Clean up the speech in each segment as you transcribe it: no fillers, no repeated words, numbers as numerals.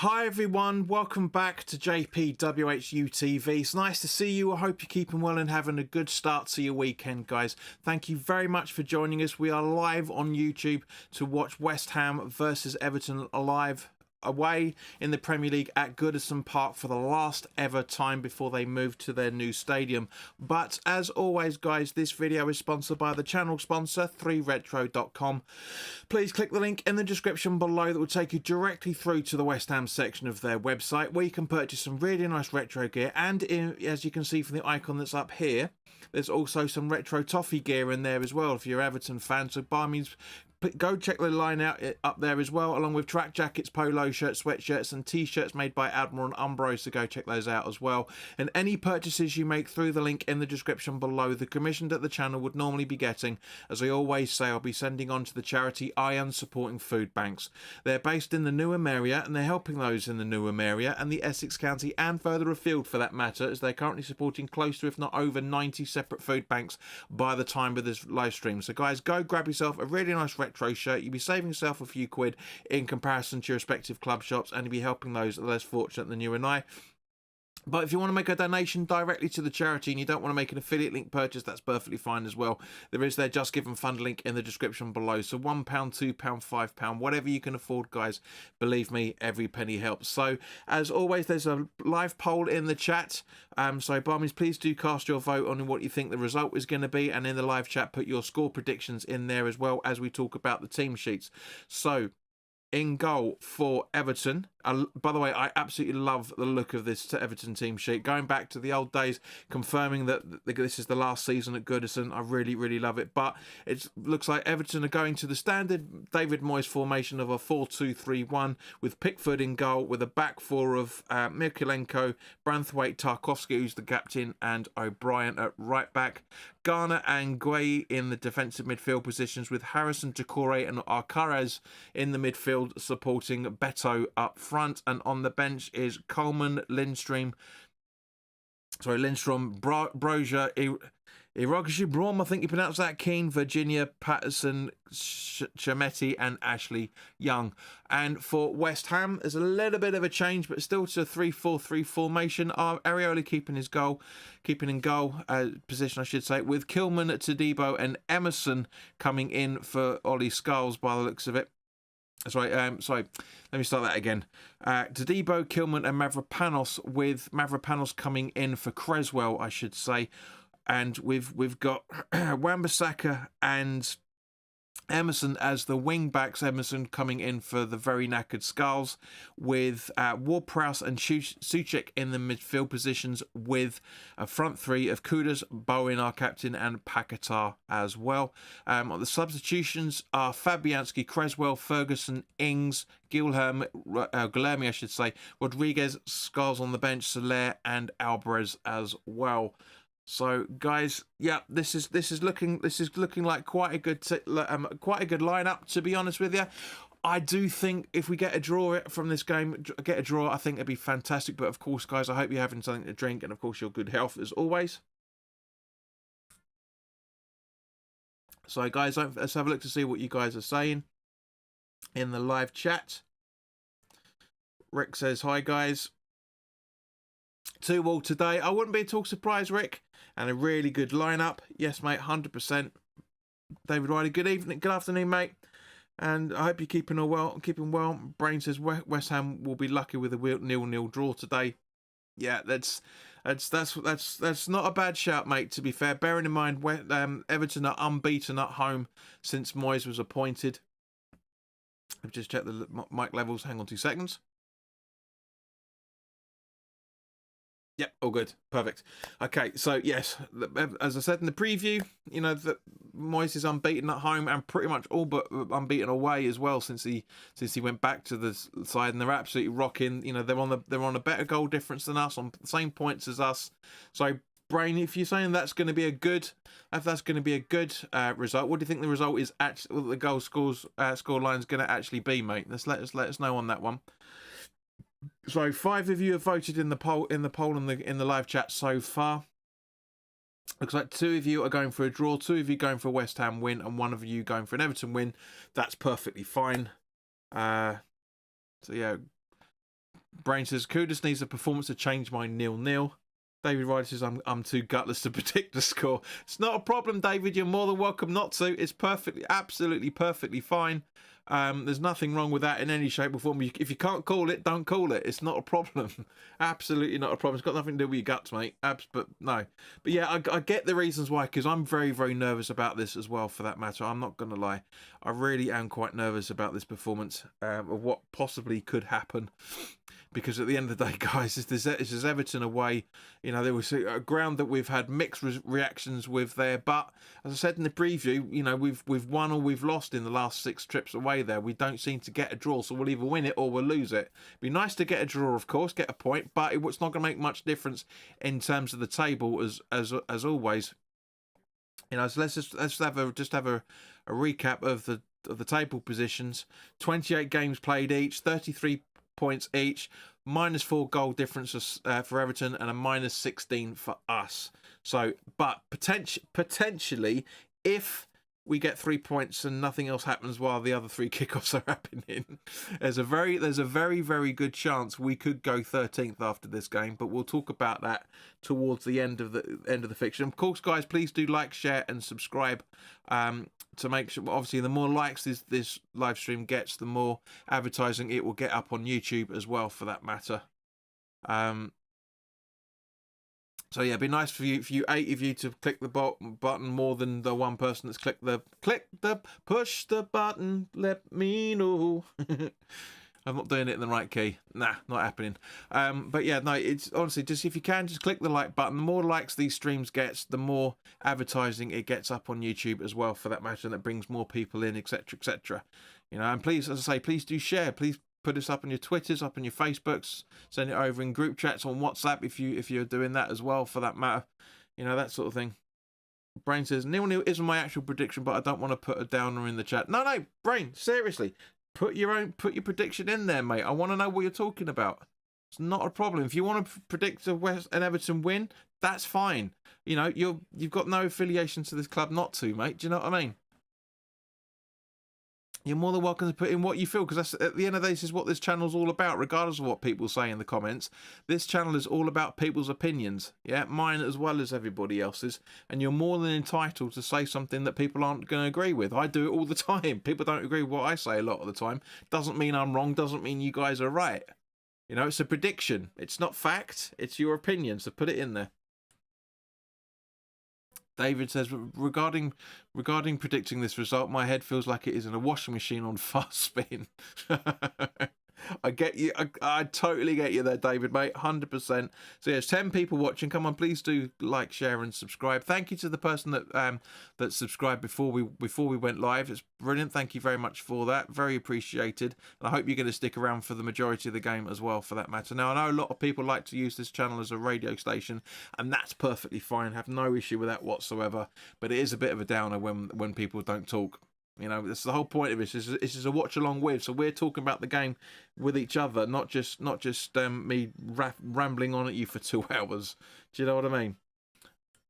Hi everyone, welcome back to WHU TV. It's nice to see you. I hope you're keeping well and having a good start to your weekend, guys. Thank you very much for joining us. We are live on YouTube to watch West Ham versus Everton away in the Premier League at Goodison Park for the last ever time before they move to their new stadium. But as always, guys, this video is sponsored by the channel sponsor 3retro.com. Please click the link in the description below that will take you directly through to the West Ham section of their website, where you can purchase some really nice retro gear. And as you can see from the icon that's up here, there's also some retro toffee gear in there as well if you're Everton fans. So by means, go check the line out up there as well, along with track jackets, polo shirts, sweatshirts and t-shirts made by Admiral and Umbro, so go check those out as well. And any purchases you make through the link in the description below, the commission that the channel would normally be getting, as I always say, I'll be sending on to the charity Iron Supporting Food Banks. They're based in the Newham area and they're helping those in the Newham area and the Essex County and further afield for that matter, as they're currently supporting close to, if not over, 90 separate food banks by the time of this live stream. So guys, go grab yourself a really nice retro shirt. You'll be saving yourself a few quid in comparison to your respective club shops, and you'll be helping those less fortunate than you and I. But if you want to make a donation directly to the charity and you don't want to make an affiliate link purchase, that's perfectly fine as well. There is their Just Give and Fund link in the description below. So £1, £2, £5, whatever you can afford, guys. Believe me, every penny helps. So as always, there's a live poll in the chat. So by means, please do cast your vote on what you think the result is going to be. And in the live chat, put your score predictions in there as well as we talk about the team sheets. So in goal for Everton. By the way, I absolutely love the look of this Everton team sheet. Going back to the old days, confirming that this is the last season at Goodison. I really, really love it. But it looks like Everton are going to the standard David Moyes formation of a 4-2-3-1 with Pickford in goal, with a back four of Mirkolenko, Branthwaite, Tarkowski, who's the captain, and O'Brien at right back. Garner and Gueye in the defensive midfield positions, with Harrison, Decore and Arcaraz in the midfield supporting Beto up front. And on the bench is Coleman, Lindstrom, Brozier, Irogashi Brom, I think you pronounce that, Keane, Virginia, Patterson, Chametti and Ashley Young. And for West Ham, there's a little bit of a change, but still to a 3-4-3 formation. Areola keeping in goal position, I should say, with Kilman, Todibo and Emerson coming in for Ollie Scholes by the looks of it. Sorry, let me start that again. Todibo, Kilman and Mavropanos, with Mavropanos coming in for Creswell, I should say. And we've got Wan-Bissaka and Emerson as the wing backs. Emerson coming in for the very knackered Skulls, with Ward-Prowse and Souček in the midfield positions, with a front three of Kudus, Bowen, our captain, and Paquetá as well. The substitutions are Fabianski, Creswell, Ferguson, Ings, Guilherme, I should say, Rodriguez, Skulls on the bench, Soler and Alvarez as well. So, guys, yeah, this is looking like quite a good lineup, to be honest with you. I do think if we get a draw from this game, I think it'd be fantastic. But of course, guys, I hope you're having something to drink, and of course, your good health as always. So, guys, let's have a look to see what you guys are saying in the live chat. Rick says, "Hi, guys. 2-2 today. I wouldn't be at all surprised, Rick. And a really good lineup. Yes, mate, 100%. David Riley, good evening, good afternoon, mate. And I hope you're keeping well. Brain says West Ham will be lucky with a 0-0 draw today. Yeah, that's not a bad shout, mate. To be fair, bearing in mind Everton are unbeaten at home since Moyes was appointed. I've just checked the mic levels. Hang on 2 seconds. Yep, all good. Perfect. Okay, so yes, as I said in the preview, you know, that Moyes is unbeaten at home and pretty much all but unbeaten away as well since he went back to the side, and they're absolutely rocking. You know, they're on a better goal difference than us, on the same points as us. So, Brain, if you're saying that's going to be a good result, what do you think the result is actually? The goal score line is going to actually be, mate? Let us know on that one. So 5 of you have voted in the poll in the live chat so far. Looks like 2 of you are going for a draw, 2 of you going for a West Ham win, and 1 of you going for an Everton win. That's perfectly fine. So yeah, Brain says, Kudus needs a performance to change my 0-0. David Ryder says, I'm too gutless to predict the score. It's not a problem, David. You're more than welcome not to. It's perfectly, absolutely perfectly fine. There's nothing wrong with that in any shape or form. If you can't call it, don't call it. It's not a problem. Absolutely not a problem. It's got nothing to do with your guts, mate. But no. But yeah, I get the reasons why, because I'm very, very nervous about this as well, for that matter. I'm not going to lie. I really am quite nervous about this performance, of what possibly could happen. Because at the end of the day, guys, this is Everton away. You know, there was a ground that we've had mixed reactions with there. But as I said in the preview, you know, we've won or we've lost in the last 6 trips away there. We don't seem to get a draw, so we'll either win it or we'll lose it. Be nice to get a draw, of course, get a point, but it's not going to make much difference in terms of the table as always. You know, so let's have a recap of the table positions. 28 games played each, 33 points each, -4 goal difference for Everton, and a -16 for us. So, but potentially, if we get 3 points and nothing else happens while the other 3 kickoffs are happening, there's a very, very good chance we could go 13th after this game. But we'll talk about that towards the end of the fiction. Of course, guys, please do like, share, and subscribe. To make sure, obviously, the more likes this live stream gets, the more advertising it will get up on YouTube as well, for that matter. So yeah, it'd be nice for you 8 of you to click the button more than the one person that's push the button, let me know. I'm not doing it in the right key. Nah, not happening. But yeah, no, it's honestly, just if you can, just click the like button. The more likes these streams gets, the more advertising it gets up on YouTube as well, for that matter, and that brings more people in, etc., etc. You know, and please, as I say, please do share. Please put this up on your Twitters, up on your Facebooks, send it over in group chats on WhatsApp if you're doing that as well, for that matter. You know, that sort of thing. Brain says 0-0 isn't my actual prediction, but I don't want to put a downer in the chat. No, Brain, seriously. Put your prediction in there, mate. I want to know what you're talking about. It's not a problem. If you want to predict an Everton win, that's fine. You know, you've got no affiliation to this club not to, mate. Do you know what I mean? You're more than welcome to put in what you feel, because that's, at the end of the day, this is what this channel's all about, regardless of what people say in the comments. This channel is all about people's opinions, yeah, mine as well as everybody else's, and you're more than entitled to say something that people aren't going to agree with. I do it all the time. People don't agree with what I say a lot of the time. Doesn't mean I'm wrong, doesn't mean you guys are right. You know, it's a prediction. It's not fact, it's your opinion, so put it in there. David says, regarding predicting this result, my head feels like it is in a washing machine on fast spin. I get you. I totally get you there, David, mate. 100%. So there's 10 people watching. Come on, please do like, share, and subscribe. Thank you to the person that subscribed before we went live. It's brilliant. Thank you very much for that. Very appreciated. And I hope you're going to stick around for the majority of the game as well, for that matter. Now, I know a lot of people like to use this channel as a radio station, and that's perfectly fine. I have no issue with that whatsoever. But it is a bit of a downer when people don't talk. You know, that's the whole point of this. This is a watch along with. So we're talking about the game with each other, not just me rambling on at you for 2 hours. Do you know what I mean?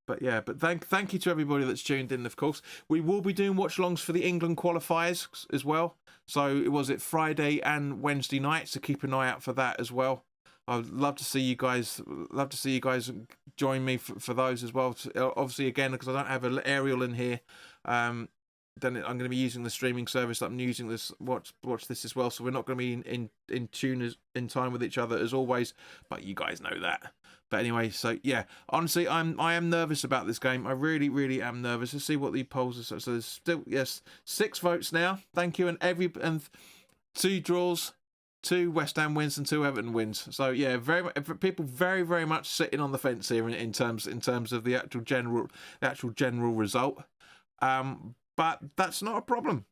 But yeah, but thank you to everybody that's tuned in. Of course, we will be doing watch alongs for the England qualifiers as well. So it was Friday and Wednesday night. So keep an eye out for that as well. I'd love to see you guys. Love to see you guys join me for those as well. Obviously, again, because I don't have an aerial in here. Then I'm going to be using the streaming service that I'm using this watch this as well, so we're not going to be in tune in time with each other as always, but you guys know that. But anyway, so yeah, honestly, I am nervous about this game. I really am nervous. Let's see what the polls are. So there's still, yes, 6 votes now. Thank you, and 2 draws, 2 West Ham wins and 2 Everton wins. So yeah, people very much sitting on the fence here in terms of the actual general result. But that's not a problem.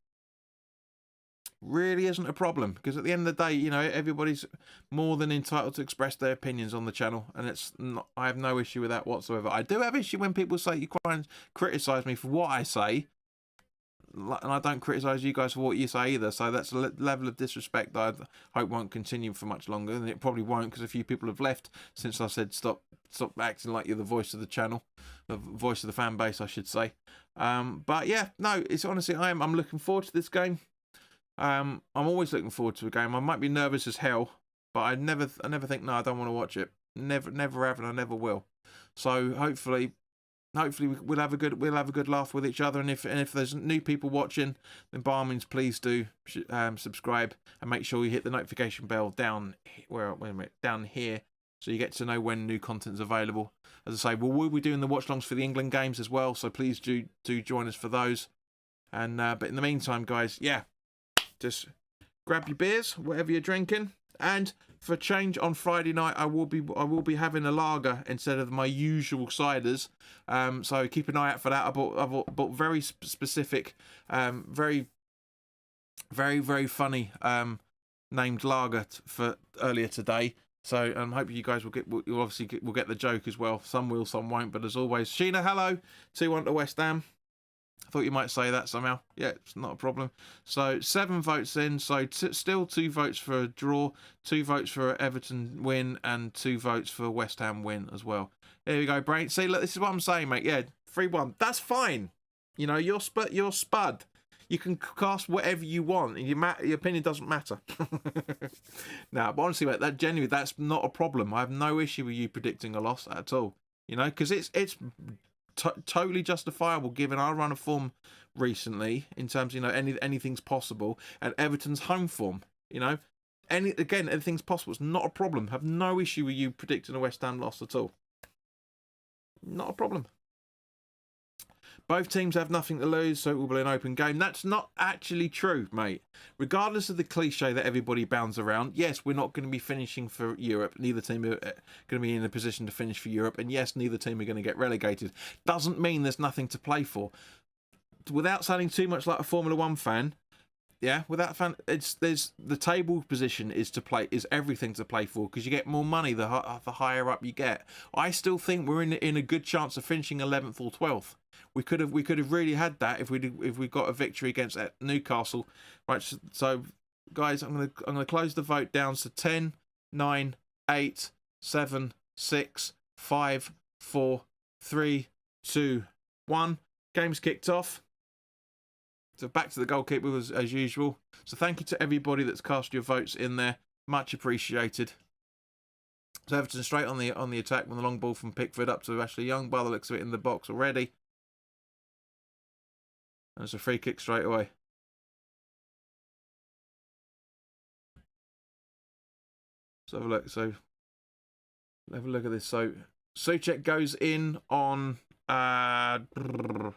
Really isn't a problem, because at the end of the day, you know, everybody's more than entitled to express their opinions on the channel, and I have no issue with that whatsoever. I do have issue when people say you try and criticise me for what I say, and I don't criticise you guys for what you say either. So that's a level of disrespect that I hope won't continue for much longer, and it probably won't, because a few people have left since I said stop acting like you're the voice of the channel, the voice of the fan base, I should say. But yeah, no, it's honestly, I'm looking forward to this game. I'm always looking forward to a game. I might be nervous as hell, but I never think, no, I don't want to watch it. Never have, and I never will. So hopefully we'll have a good laugh with each other. And if there's new people watching, then by all means, please do subscribe and make sure you hit the notification bell down down here, so you get to know when new content's available. As I say, we'll be doing the watch-alongs for the England games as well, so please do join us for those. And but in the meantime, guys, yeah, just grab your beers, whatever you're drinking, and for a change, on Friday night I will be having a lager instead of my usual ciders. So keep an eye out for that. I bought very specific, very funny named lager for earlier today. So I hope you guys will get the joke as well. Some will, some won't. But as always, Sheena, hello, 2-1 to West Ham. I thought you might say that somehow. Yeah, it's not a problem. So 7 votes in. So still 2 votes for a draw, 2 votes for Everton win, and 2 votes for West Ham win as well. There we go, Brain. See, look, this is what I'm saying, mate. Yeah, 3-1. That's fine. You know, you're spud. You can cast whatever you want, and your opinion doesn't matter. Nah, but honestly, mate, that's not a problem. I have no issue with you predicting a loss at all. You know, because it's totally justifiable given our run of form recently, in terms of, you know, anything's possible, and Everton's home form. You know, anything's possible. It's not a problem. Have no issue with you predicting a West Ham loss at all. Not a problem. Both teams have nothing to lose, so it will be an open game. That's not actually true, mate. Regardless of the cliche that everybody bounds around, yes, we're not going to be finishing for Europe. Neither team are going to be in a position to finish for Europe. And yes, neither team are going to get relegated. Doesn't mean there's nothing to play for. Without sounding too much like a Formula One fan, yeah, there's the table position is everything to play for, because you get more money the higher up you get. I still think we're in a good chance of finishing 11th or 12th. We could have really had that if we got a victory against Newcastle. Right, so guys, I'm gonna close the vote down to 10, 9, 8, 7, 6, 5, 4, 3, 2, 1. Game's kicked off. So back to the goalkeeper as usual. So thank you to everybody that's cast your votes in there. Much appreciated. So Everton straight on the attack with the long ball from Pickford up to Ashley Young. By the looks of it, in the box already. And it's a free kick straight away. Let's have a look. So have a look at this. So Souček goes in on Beto.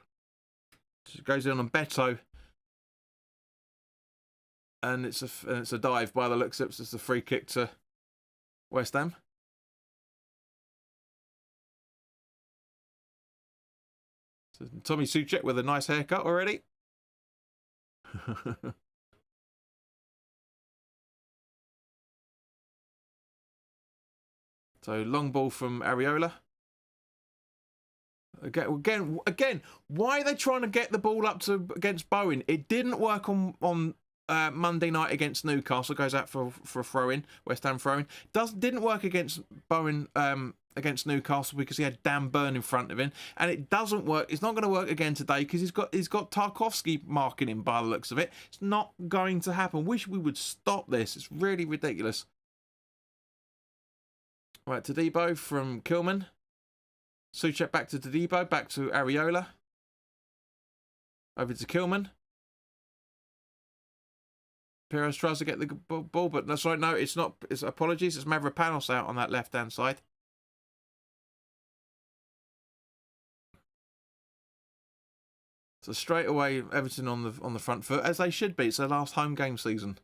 And it's a dive by the looks of it. It's a free kick to West Ham. So Tommy Souček with a nice haircut already. So long ball from Areola. Again, why are they trying to get the ball up against Bowen? It didn't work on Monday night against Newcastle. Goes out for a throw-in, West Ham throw-in. Didn't work against Bowen against Newcastle because he had Dan Burn in front of him, and it doesn't work. It's not going to work again today because he's got Tarkowski marking him by the looks of it. It's not going to happen. Wish we would stop this. It's really ridiculous. Right, Todibo from Kilman. Souček back to Todibo, back to Areola. Over to Kilman. Pires tries to get the ball, but that's right. No, it's not. It's apologies. It's Mavropanos out on that left-hand side. So straight away, Everton on the front foot, as they should be. It's their last home game season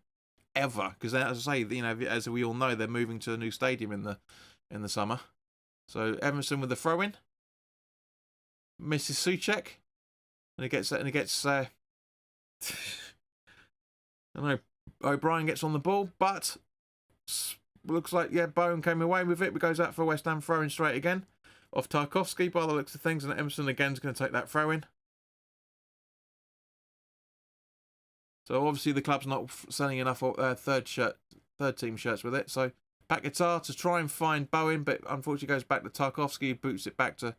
ever, because as I say, you know, as we all know, they're moving to a new stadium in the summer. So Emerson with the throw-in, misses Souček, and he gets. I know O'Brien gets on the ball, but looks like Bowen came away with it. But goes out for a West Ham throw-in straight again off Tarkowski by the looks of things, and Emerson again is going to take that throw-in. So obviously the club's not selling enough third team shirts with it. So Paquetá to try and find Bowen, but unfortunately goes back to Tarkowski, boots it back to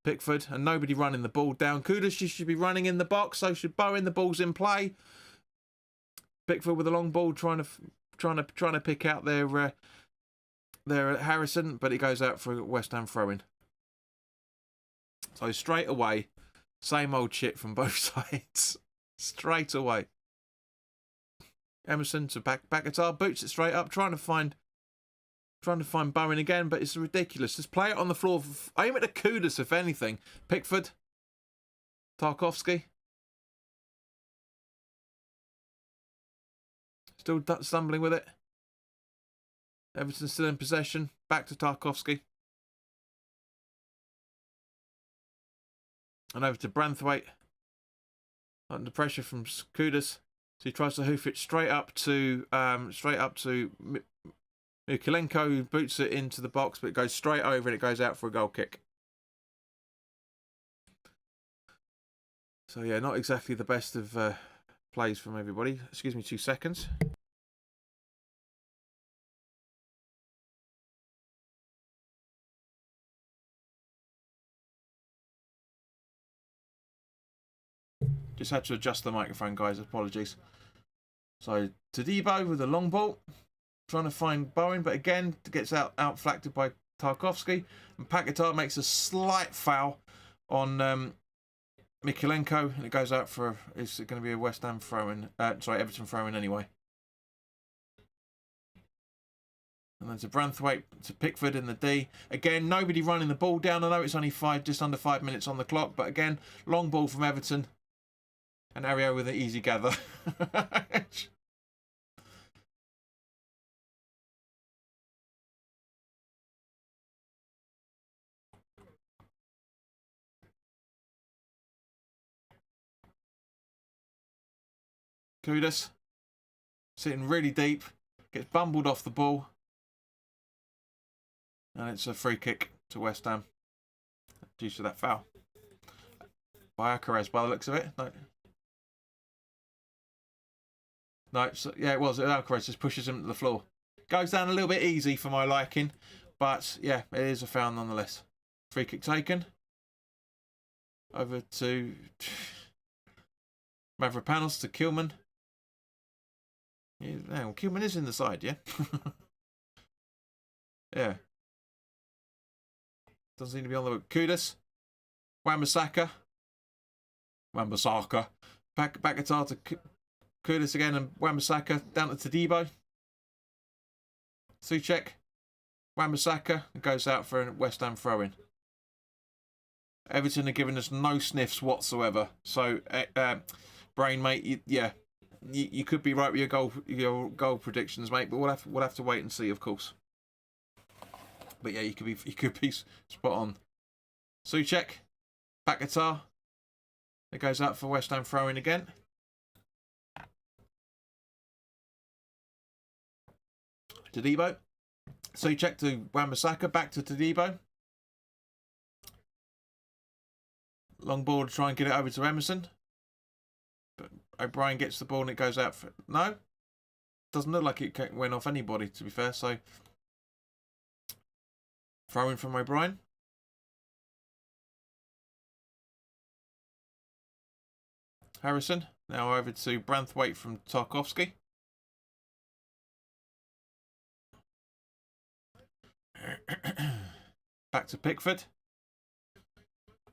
Pickford, and nobody running the ball down. Kudus should be running in the box, so should Bowen. The ball's in play. Pickford with a long ball trying to trying to pick out their Harrison, but it goes out for a West Ham throw-in. So straight away, same old shit from both sides. Straight away. Emerson to back guitar, boots it straight up, trying to find Bowen again, but it's ridiculous. Just play it on the floor. Aim at the Kudus, if anything. Pickford. Tarkovsky. Still stumbling with it. Everton still in possession. Back to Tarkovsky. And over to Branthwaite. Under pressure from Kudus. So he tries to hoof it straight up to Mikulenko, who boots it into the box, but it goes straight over and it goes out for a goal kick. So yeah, not exactly the best of plays from everybody. Excuse me 2 seconds. Just had to adjust the microphone, guys. Apologies. So Todibo with a long ball, trying to find Bowen, but again gets outflanked by Tarkovsky, and Paquetá makes a slight foul on Mikulenko, and it goes out for it's going to be a West Ham throw-in. Everton throw-in anyway. And then to Branthwaite, to Pickford in the D. Again, nobody running the ball down. I know it's only just under 5 minutes on the clock, but again, long ball from Everton. And Ario with an easy gather. Kudus sitting really deep, gets bumbled off the ball, and it's a free kick to West Ham due to that foul by Alcaraz, by the looks of it. No, so, yeah, it was. Alcaraz just pushes him to the floor. Goes down a little bit easy for my liking, but yeah, it is a foul nonetheless. Free kick taken. Over to Mavropanos to Kilman. Yeah, well, Kilman is in the side, yeah? Yeah. Doesn't seem to be on the Kudus. Wan-Bissaka. Back guitar to Kudus again, and Wan-Bissaka down to Todibo. Souček. Wan-Bissaka goes out for a West Ham throw-in. Everton are giving us no sniffs whatsoever. So, Brain, mate, you could be right with your goal predictions, mate. But we'll have to wait and see, of course. But yeah, you could be spot on. Souček, back guitar. It goes out for West Ham throw-in again. Todibo. Souček to Wan-Bissaka, back to Todibo. Long ball to try and get it over to Emerson. But O'Brien gets the ball and it goes out for... No? Doesn't look like it went off anybody, to be fair. So, throw in from O'Brien. Harrison. Now over to Branthwaite from Tarkovsky. Back to Pickford.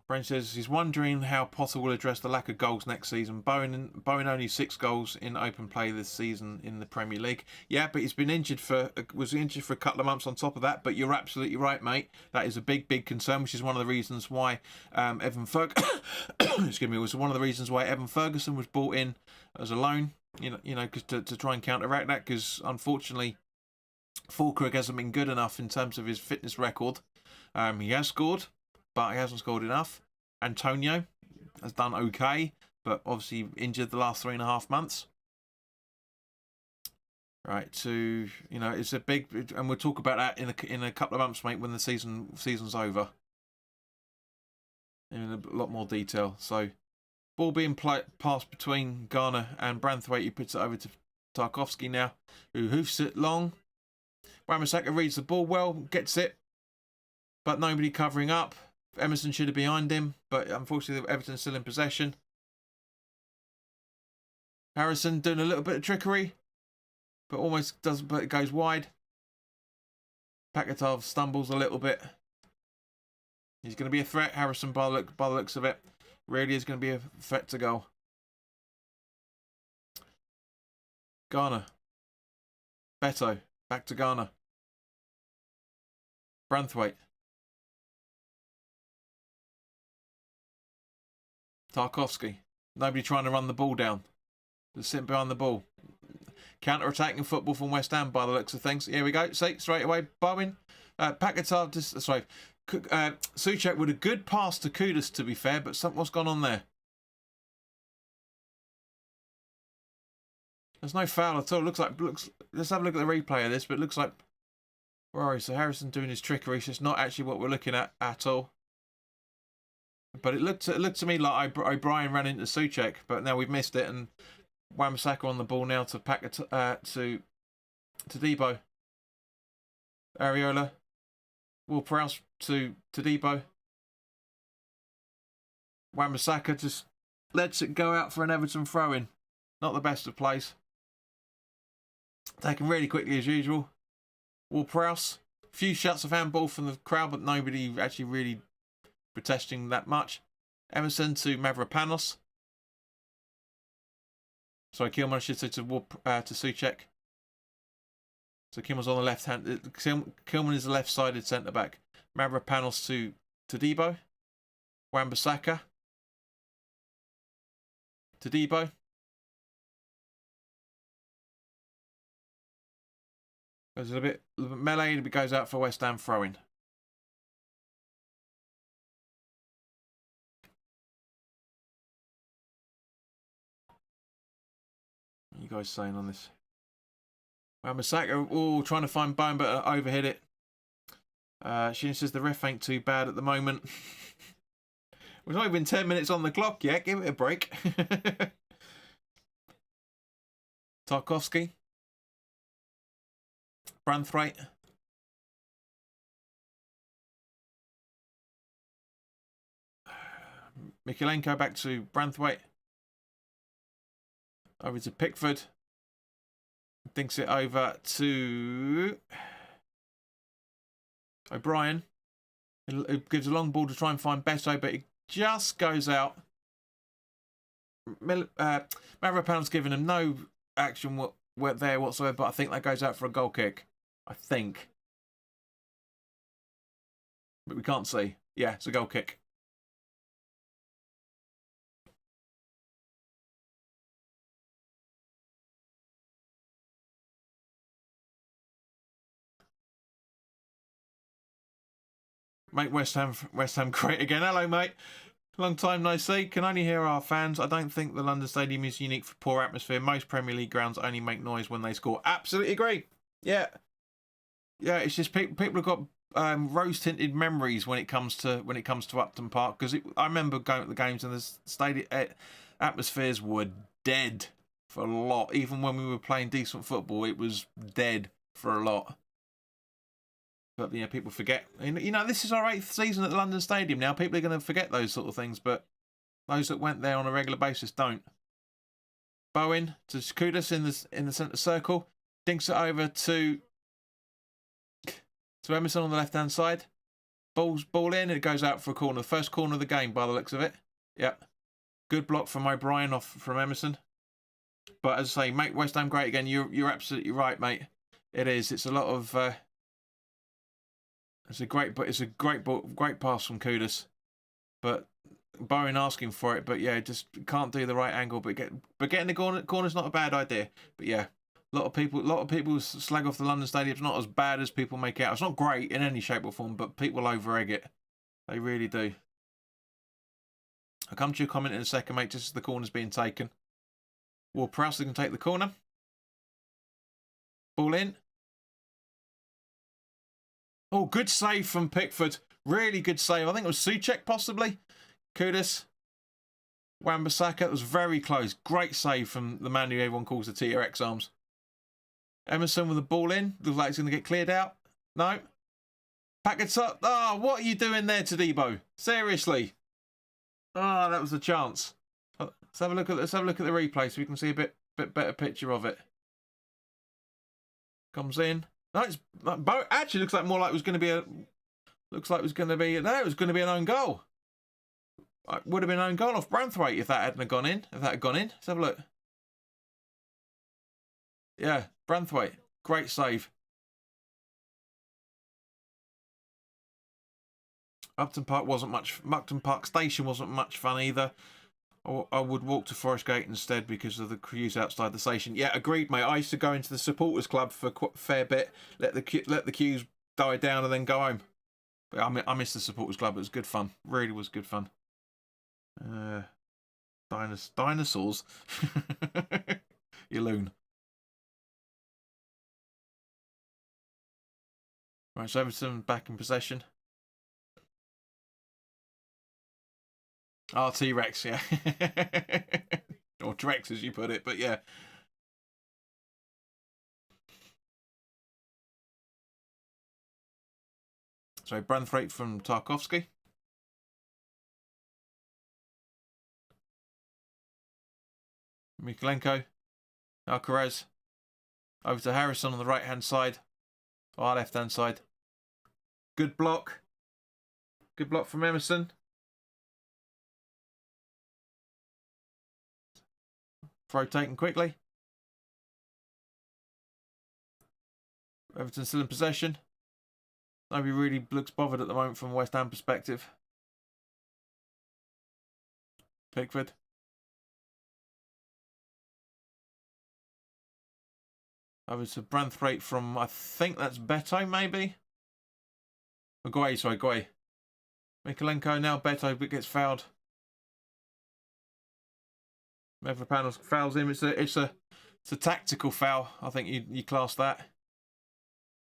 Brent says he's wondering how Potter will address the lack of goals next season. Bowen only 6 goals in open play this season in the Premier League. Yeah, but he's been was injured for a couple of months on top of that. But you're absolutely right, mate. That is a big concern, which is one of the reasons why was one of the reasons why Evan Ferguson was brought in as a loan. You know, cause to try and counteract that, because unfortunately, Fulkrug hasn't been good enough in terms of his fitness record. He has scored, but he hasn't scored enough. Antonio has done okay, but obviously injured the last 3.5 months. Right, it's a big, and we'll talk about that in a couple of months, mate, when the season's over. In a lot more detail. So, ball being passed between Garner and Branthwaite. He puts it over to Tarkovsky now, who hoofs it long. Wan-Bissaka reads the ball well, gets it, but nobody covering up. Emerson should have behind him, but unfortunately Everton's still in possession. Harrison doing a little bit of trickery. but almost doesn't. But it goes wide. Pakatov stumbles a little bit. He's going to be a threat, Harrison, by the looks of it. Really is going to be a threat to goal. Garner. Beto. Back to Garner. Branthwaite. Tarkovsky. Nobody trying to run the ball down. Just sitting behind the ball. Counter-attacking football from West Ham by the looks of things. Here we go. See, straight away. Bowen. Pakatov. Sorry. Souček with a good pass to Kudus, to be fair, but what's gone on there? There's no foul at all. Let's have a look at the replay of this, but it looks like so Harrison doing his trickery. It's just not actually what we're looking at all. But it looked to me like O'Brien ran into Souček, but now we've missed it, and Wan-Bissaka on the ball now to to Debo. Areola. Ward-Prowse to Debo. Wan-Bissaka just lets it go out for an Everton throw-in. Not the best of plays. Taken really quickly as usual. Ward-Prowse. A few shots of handball from the crowd, but nobody actually really protesting that much. Emerson to Mavropanos. Sorry, Kilman, I should say to Souček. So Kilman's on the left hand. Kilman is the left-sided centre back. Mavropanos to Debo. Wan-Bissaka to Debo. There's a bit melee, and it goes out for West Ham throwing. What are you guys saying on this? Wan-Bissaka, trying to find Bone, but overhit it. She says the ref ain't too bad at the moment. We've not even 10 minutes on the clock yet. Give it a break. Tarkovsky. Branthwaite. Mikulenko back to Branthwaite. Over to Pickford. Thinks it over to O'Brien. It gives a long ball to try and find Beto, but it just goes out. Mavropanos giving him no action there whatsoever, but I think that goes out for a goal kick. I think. But we can't see. Yeah, it's a goal kick. Make West Ham great again. Hello, mate. Long time no see. Can only hear our fans. I don't think the London Stadium is unique for poor atmosphere. Most Premier League grounds only make noise when they score. Absolutely agree. Yeah. Yeah, it's just people have got rose-tinted memories when it comes to Upton Park, because I remember going to the games and the stadium atmospheres were dead for a lot. Even when we were playing decent football, it was dead for a lot. But yeah, people forget. You know, this is our 8th season at the London Stadium now. People are going to forget those sort of things, but those that went there on a regular basis don't. Bowen to Kudus in the centre circle, dinks it over to Emerson on the left hand side. Ball in, and it goes out for a corner. The first corner of the game, by the looks of it. Yep, good block from O'Brien off from Emerson. But as I say, make West Ham great again. You're absolutely right, mate. It is. It's a lot of. It's a great pass from Kudus, but Bowen asking for it. But yeah, just can't do the right angle. But getting the corner's not a bad idea. But yeah, a lot of people slag off the London Stadium. It's not as bad as people make it out. It's not great in any shape or form, but people over-egg it. They really do. I'll come to your comment in a second, mate. Just as the corner's being taken. Ward-Prowse can take the corner. Ball in. Oh, good save from Pickford. Really good save. I think it was Souček, possibly. Kudus. Wan-Bissaka. It was very close. Great save from the man who everyone calls the TRX arms. Emerson with the ball in. Looks like it's going to get cleared out. No. Pakatov. Oh, what are you doing there to Debo? Seriously. Oh, that was a chance. Let's have a look at the replay so we can see a bit better picture of it. Comes in. No, it's actually looks like more like it was going to be a. Looks like it was going to be. No, it was going to be an own goal. It would have been an own goal off Branthwaite if that hadn't gone in. If that had gone in, let's have a look. Yeah, Branthwaite, great save. Upton Park wasn't much. Upton Park Station wasn't much fun either. I would walk to Forest Gate instead because of the queues outside the station. Yeah, agreed, mate. I used to go into the supporters club for a fair bit, let the queues die down, and then go home. But I miss the supporters club. It was good fun. Really was good fun. Dinosaurs. You loon. Right, so Everton back in possession. Oh, T-Rex, yeah. Or Trex, as you put it, but yeah. So, Branthwaite from Tarkovsky. Mikulenko. Alcaraz. Over to Harrison on the right-hand side. Or left-hand side. Good block. Good block from Emerson. Throw taken quickly. Everton still in possession. Nobody really looks bothered at the moment from a West Ham perspective. Pickford. Over to Branthwaite from, I think that's Beto, maybe? Guay, sorry, Guay. Mikulenko, now Beto, but gets fouled. Mavropanos fouls him. It's a tactical foul. I think you class that.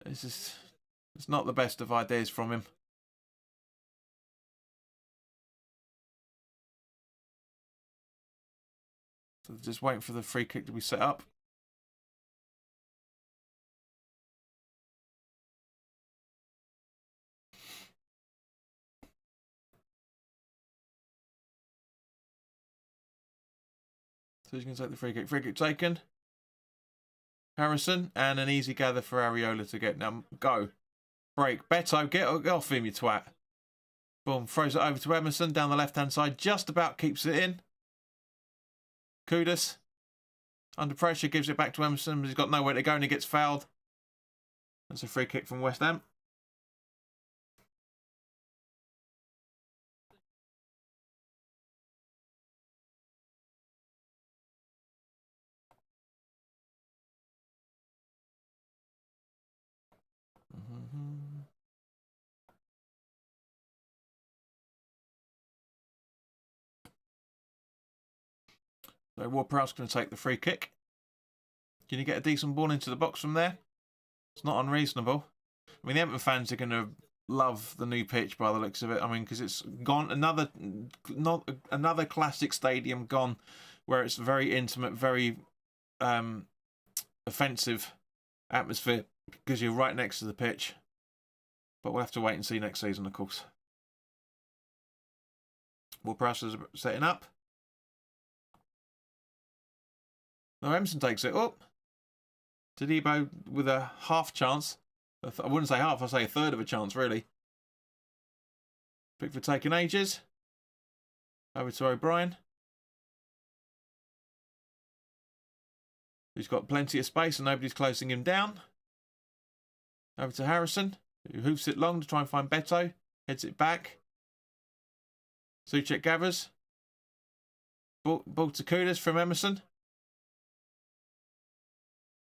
It's not the best of ideas from him. So just waiting for the free kick to be set up. So he's going to take the free kick. Free kick taken. Harrison, and an easy gather for Areola to get. Now, go. Break. Beto, get off him, you twat. Boom. Throws it over to Emerson down the left-hand side. Just about keeps it in. Kudus. Under pressure, gives it back to Emerson, but he's got nowhere to go and he gets fouled. That's a free kick from West Ham. So Ward-Prowse going to take the free kick. Can you get a decent ball into the box from there? It's not unreasonable. I mean, the Everton fans are going to love the new pitch by the looks of it. I mean, because it's gone another classic stadium gone, where it's very intimate, very offensive atmosphere because you're right next to the pitch. But we'll have to wait and see next season, of course. Ward-Prowse is setting up. No, Emerson takes it up. Todibo with a half chance. I wouldn't say half, I'd say a third of a chance, really. Pickford taking ages. Over to O'Brien. He's got plenty of space and nobody's closing him down. Over to Harrison, who hoofs it long to try and find Beto. Heads it back. Souček gathers. Ball to Kudus from Emerson.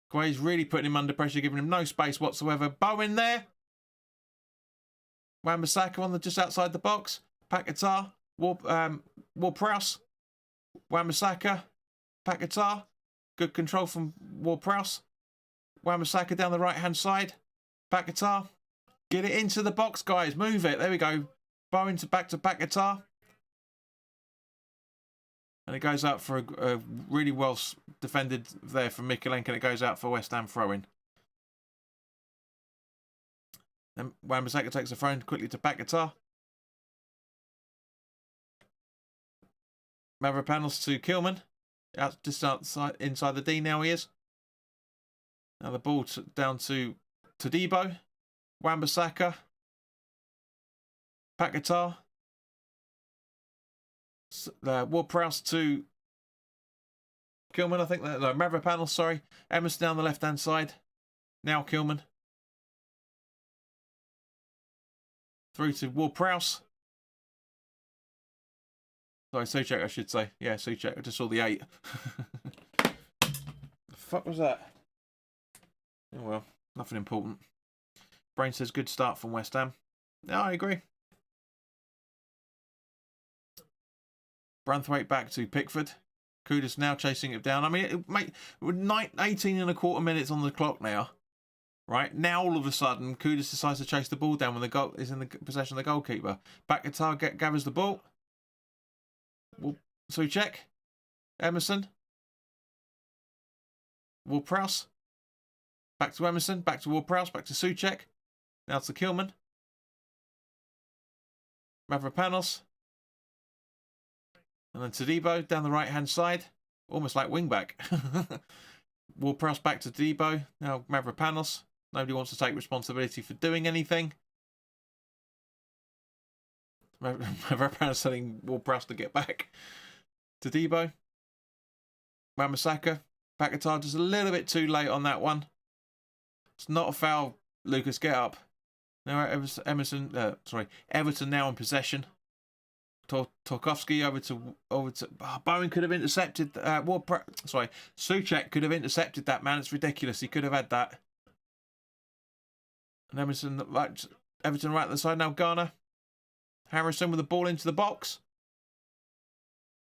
Guay's really putting him under pressure, giving him no space whatsoever. Bowen there. Wan-Bissaka on just outside the box. Paquetá. Ward-Prowse. Wan-Bissaka. Paquetá. Good control from Ward-Prowse. Wan-Bissaka down the right-hand side. Paquetá. Get it into the box, guys. Move it. There we go. Bowen back to Paquetá. And it goes out for a really well defended there from Mikulenko, and it goes out for West Ham throw-in. Then Wan-Bissaka takes a throw-in quickly to Paquetá. Mavropanos to Kilman. Just outside, inside the D now he is. Now the ball down to Debo, Wan-Bissaka, Paquetá, Ward-Prowse to Kilman, I think. No, Mavropanos, sorry. Emerson down the left-hand side. Now Kilman. Through to Ward-Prowse. Sorry, Souček, I should say. Yeah, Souček. I just saw the 8. The fuck was that? Oh, well, nothing important. Brain says good start from West Ham. Yeah, I agree. Branthwaite back to Pickford. Kudus now chasing it down. I mean, mate, 18 and a quarter minutes on the clock now. Right? Now, all of a sudden, Kudus decides to chase the ball down when the goal is in the possession of the goalkeeper. Paquetá gathers the ball. Souček. Emerson. Ward-Prowse. Back to Emerson. Back to Ward-Prowse. Back to Souček. Now to Kilman. Mavropanos. And then Debo down the right-hand side. Almost like wing-back. Ward-Prowse back to Debo. Now Mavropanos. Nobody wants to take responsibility for doing anything. Mavropanos telling Ward-Prowse to get back. To Debo. Wan-Bissaka. Paquetá just a little bit too late on that one. It's not a foul, Lucas. Get up. Now Everton now in possession. Tarkowski over to Bowen could have intercepted. Souček could have intercepted that, man. It's ridiculous. He could have had that. And Everton right at the side now. Garner. Harrison with the ball into the box.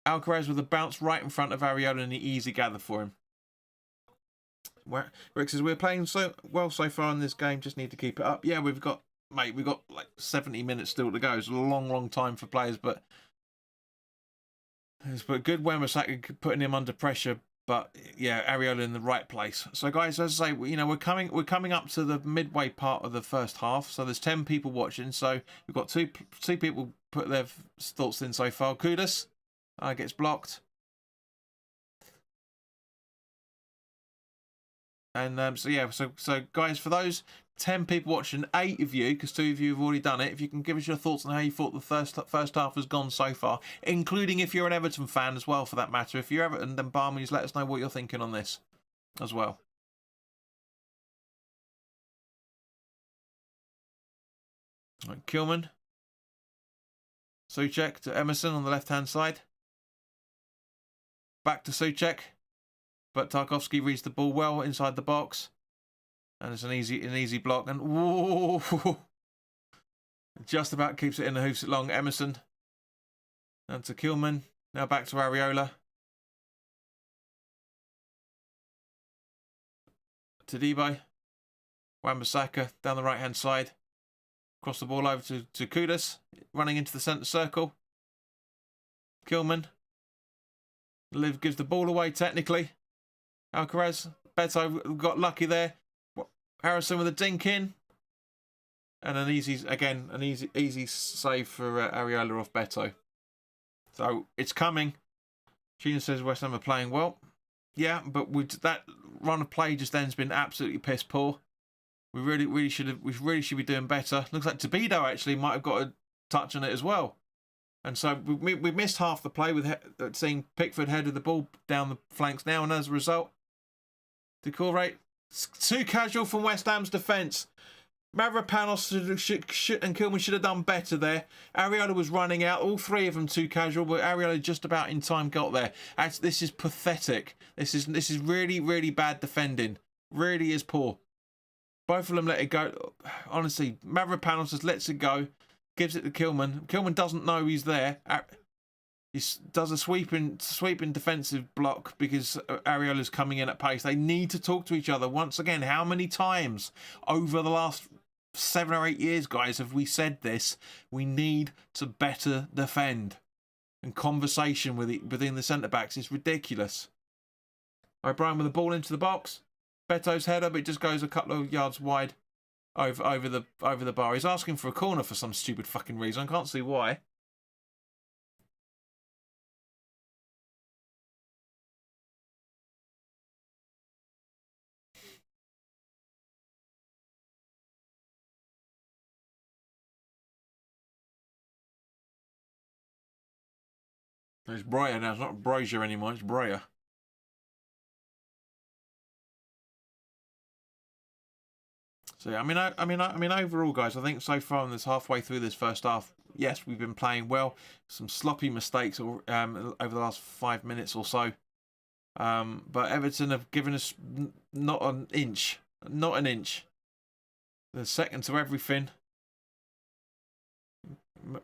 Alcaraz with a bounce right in front of Areola and the easy gather for him. Rick says we're playing so well so far in this game. Just need to keep it up. Yeah, we've got like 70 minutes still to go. It's a long time for players, but good Wan-Bissaka putting him under pressure. But yeah, Areola in the right place. So guys, as I say, we're coming up to the midway part of the first half. So there's 10 people watching. So we've got two people put their thoughts in so far. Kudus gets blocked. And so guys, for those 10 people watching, 8 of you, because 2 of you have already done it, if you can give us your thoughts on how you thought the first half has gone so far, including if you're an Everton fan as well, for that matter. If you're Everton, then by all means, let us know what you're thinking on this as well. Right, Kilman. Souček to Emerson on the left-hand side. Back to Souček. But Tarkowski reads the ball well inside the box. And it's an easy block. And whoa, just about keeps it in the hoofs it long. Emerson. And to Kilman. Now back to Areola. To Debo. Wan-Bissaka down the right-hand side. Cross the ball over to Kudus. Running into the centre circle. Kilman. Liv gives the ball away technically. Alcaraz, Beto got lucky there. Harrison with a dink in. And an easy save for Areola off Beto. So it's coming. Sheena says West Ham are playing well. Yeah, but that run of play just then's been absolutely piss poor. We really should be doing better. Looks like Tobido actually might have got a touch on it as well. And so we missed half the play with seeing Pickford headed the ball down the flanks now, and as a result, Decore too casual from West Ham's defence. Mavropanos and Kilman should have done better there. Areola was running out. All 3 of them too casual, but Areola just about in time got there. This is pathetic. This is really bad defending. Really is poor. Both of them let it go. Honestly, Mavropanos just lets it go. Gives it to Kilman. Kilman doesn't know he's there. He does a sweeping defensive block because Areola's coming in at pace. They need to talk to each other. Once again, how many times over the last 7 or 8 years, guys, have we said this? We need to better defend. And conversation within the centre-backs is ridiculous. O'Brien with the ball into the box. Beto's header, but it just goes a couple of yards wide over the bar. He's asking for a corner for some stupid fucking reason. I can't see why. It's Breyer now. It's not Brazier anymore. It's Breyer. So yeah, I mean, overall, guys, I think so far in this halfway through this first half, yes, we've been playing well. Some sloppy mistakes over the last 5 minutes or so, but Everton have given us not an inch, not an inch. The second to everything.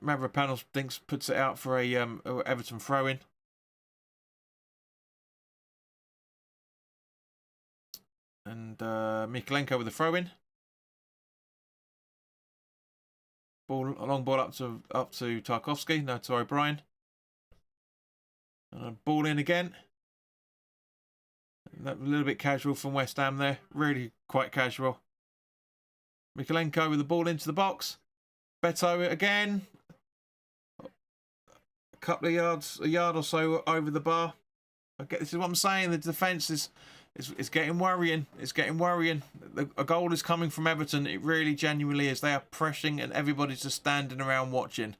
Mavropanos puts it out for a Everton throw-in. And Mikalenko with a throw-in. A long ball up to Tarkowski, no, to O'Brien. And a ball in again. A little bit casual from West Ham there. Really quite casual. Mikalenko with the ball into the box. Beto again. A couple of yards, a yard or so over the bar. This is what I'm saying. The defence is getting worrying. It's getting worrying. A goal is coming from Everton. It really genuinely is. They are pressing and everybody's just standing around watching.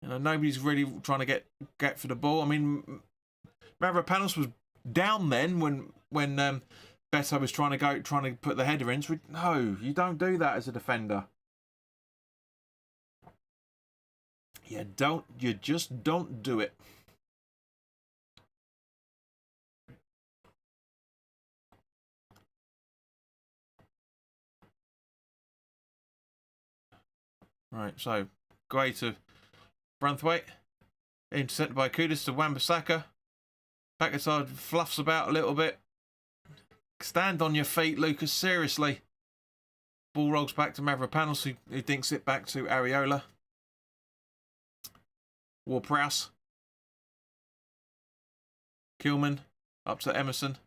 You know, nobody's really trying to get for the ball. I mean, Mavropanos was down then when Beto was trying to put the header in. So no, you don't do that as a defender. You just don't do it. Right, so Gray to Branthwaite. Intercepted by Kudus to Wan-Bissaka. Paquetá fluffs about a little bit. Stand on your feet, Lucas, seriously. Ball rolls back to Mavropanos, who dinks it back to Areola. Ward-Prowse. Kilman up to Emerson.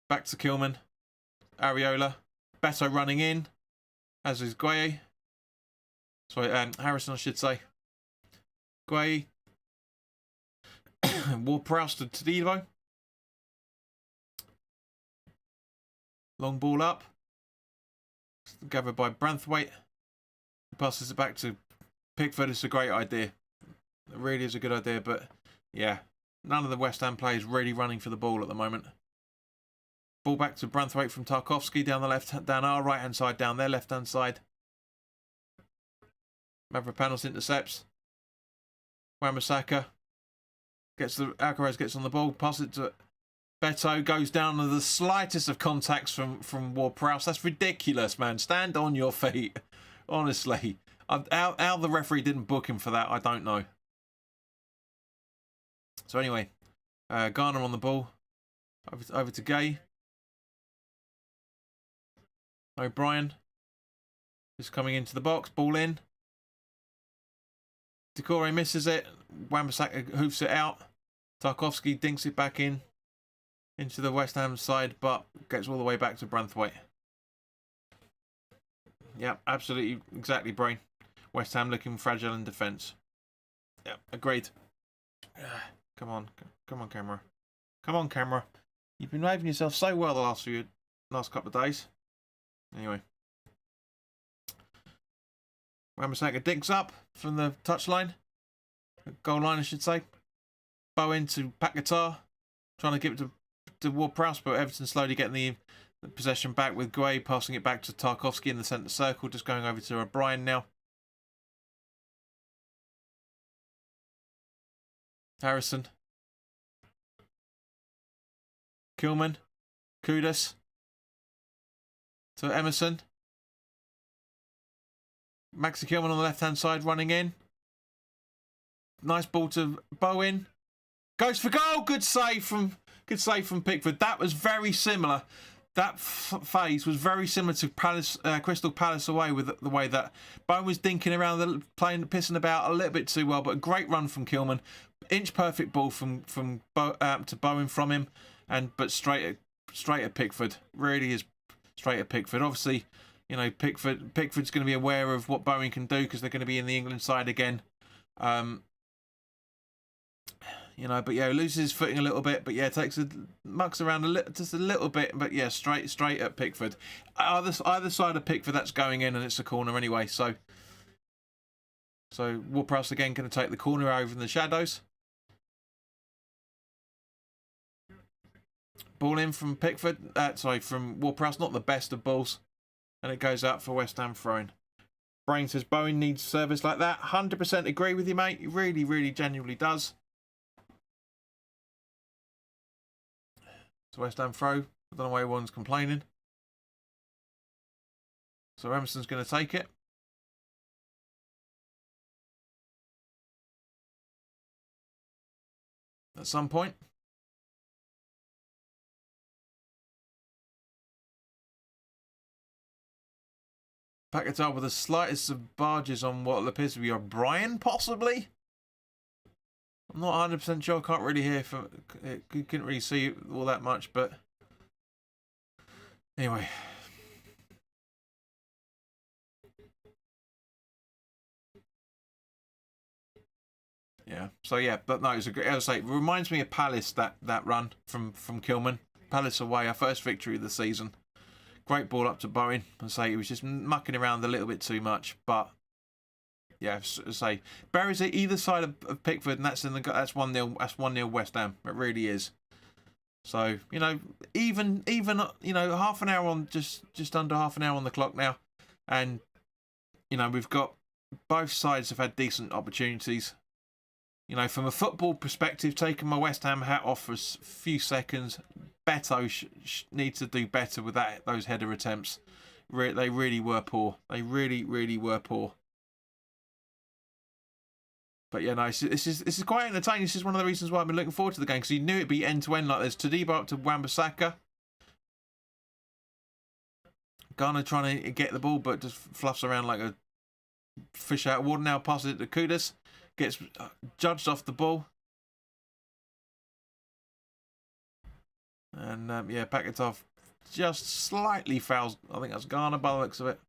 Back to Kilman. Areola. Beto running in, as is Gueye. Sorry, Harrison, I should say. Gueye. Ward-Prowse to Devo. Long ball up. Gathered by Branthwaite. Passes it back to Pickford. It's a great idea. It really is a good idea, but yeah, none of the West Ham players really running for the ball at the moment. Ball back to Branthwaite from Tarkowski down our right hand side, down their left hand side. Mavropanos intercepts. Wan-Bissaka Alcaraz gets on the ball, passes it to Beto, goes down to the slightest of contacts from Ward-Prowse. That's ridiculous, man. Stand on your feet. Honestly. How the referee didn't book him for that, I don't know. So anyway, Garner on the ball. Over to Gay. O'Brien is coming into the box. Ball in. Decore misses it. Wan-Bissaka hoofs it out. Tarkowski dinks it back into the West Ham side, but gets all the way back to Branthwaite. Yeah, absolutely, exactly, Brain. West Ham looking fragile in defence. Yeah, agreed. Come on, camera. Come on, camera. You've been behaving yourself so well the last couple of days. Anyway. Wan-Bissaka digs up from the touchline. Goal line, I should say. Bowen to Paquetá. Trying to give it to Ward-Prowse, but Everton slowly getting the possession back with Gueye passing it back to Tarkowski in the centre circle. Just going over to O'Brien now. Harrison. Kilman. Kudus. To Emerson. Maxi Kilman on the left-hand side running in. Nice ball to Bowen. Goes for goal. Good save from Pickford. That was very similar. That phase was very similar to Crystal Palace away, with the way that Bowen was dinking around, pissing about a little bit too well. But a great run from Kilman. Inch perfect ball to Bowen from him, but straight at Pickford. Really is straight at Pickford. Obviously, you know, Pickford's going to be aware of what Bowen can do because they're going to be in the England side again. You know, but yeah, loses his footing a little bit, but yeah, mucks around just a little bit, but yeah, straight at Pickford. Either side of Pickford, that's going in, and it's a corner anyway. So So Ward-Prowse again going to take the corner over in the shadows. Ball in from Pickford. Sorry, from Ward-Prowse. Not the best of balls. And it goes out for West Ham thrown. Brain says Bowen needs service like that. 100% agree with you, mate. He really, really genuinely does. So West Ham throw. I don't know why everyone's complaining. So Emerson's going to take it. At some point. Paquetá with the slightest of barges on what appears to be O'Brien, possibly? I'm not 100% sure. Can't really hear. Couldn't really see all that much, but anyway. Yeah. So yeah, but no, it's a great. As I say, it reminds me of Palace that run from Kilman. Palace away, our first victory of the season. Great ball up to Bowen. I say he was just mucking around a little bit too much, but yeah, I say Barry's at either side of Pickford, and that's 1-0. That's 1-0 West Ham. It really is. So even half an hour on, just under half an hour on the clock now, and we've got both sides have had decent opportunities. From a football perspective, taking my West Ham hat off for a few seconds, Beto needs to do better with those header attempts. They really were poor. They really, really were poor. But yeah, no, this is quite entertaining. This is one of the reasons why I've been looking forward to the game, because you knew it'd be end to end like this. Todibo up to Wan-Bissaka. Garner trying to get the ball, but just fluffs around like a fish out of water. Now passes it to Kudus. Gets judged off the ball. And yeah, Paquetá just slightly fouls. I think that's Garner by the looks of it.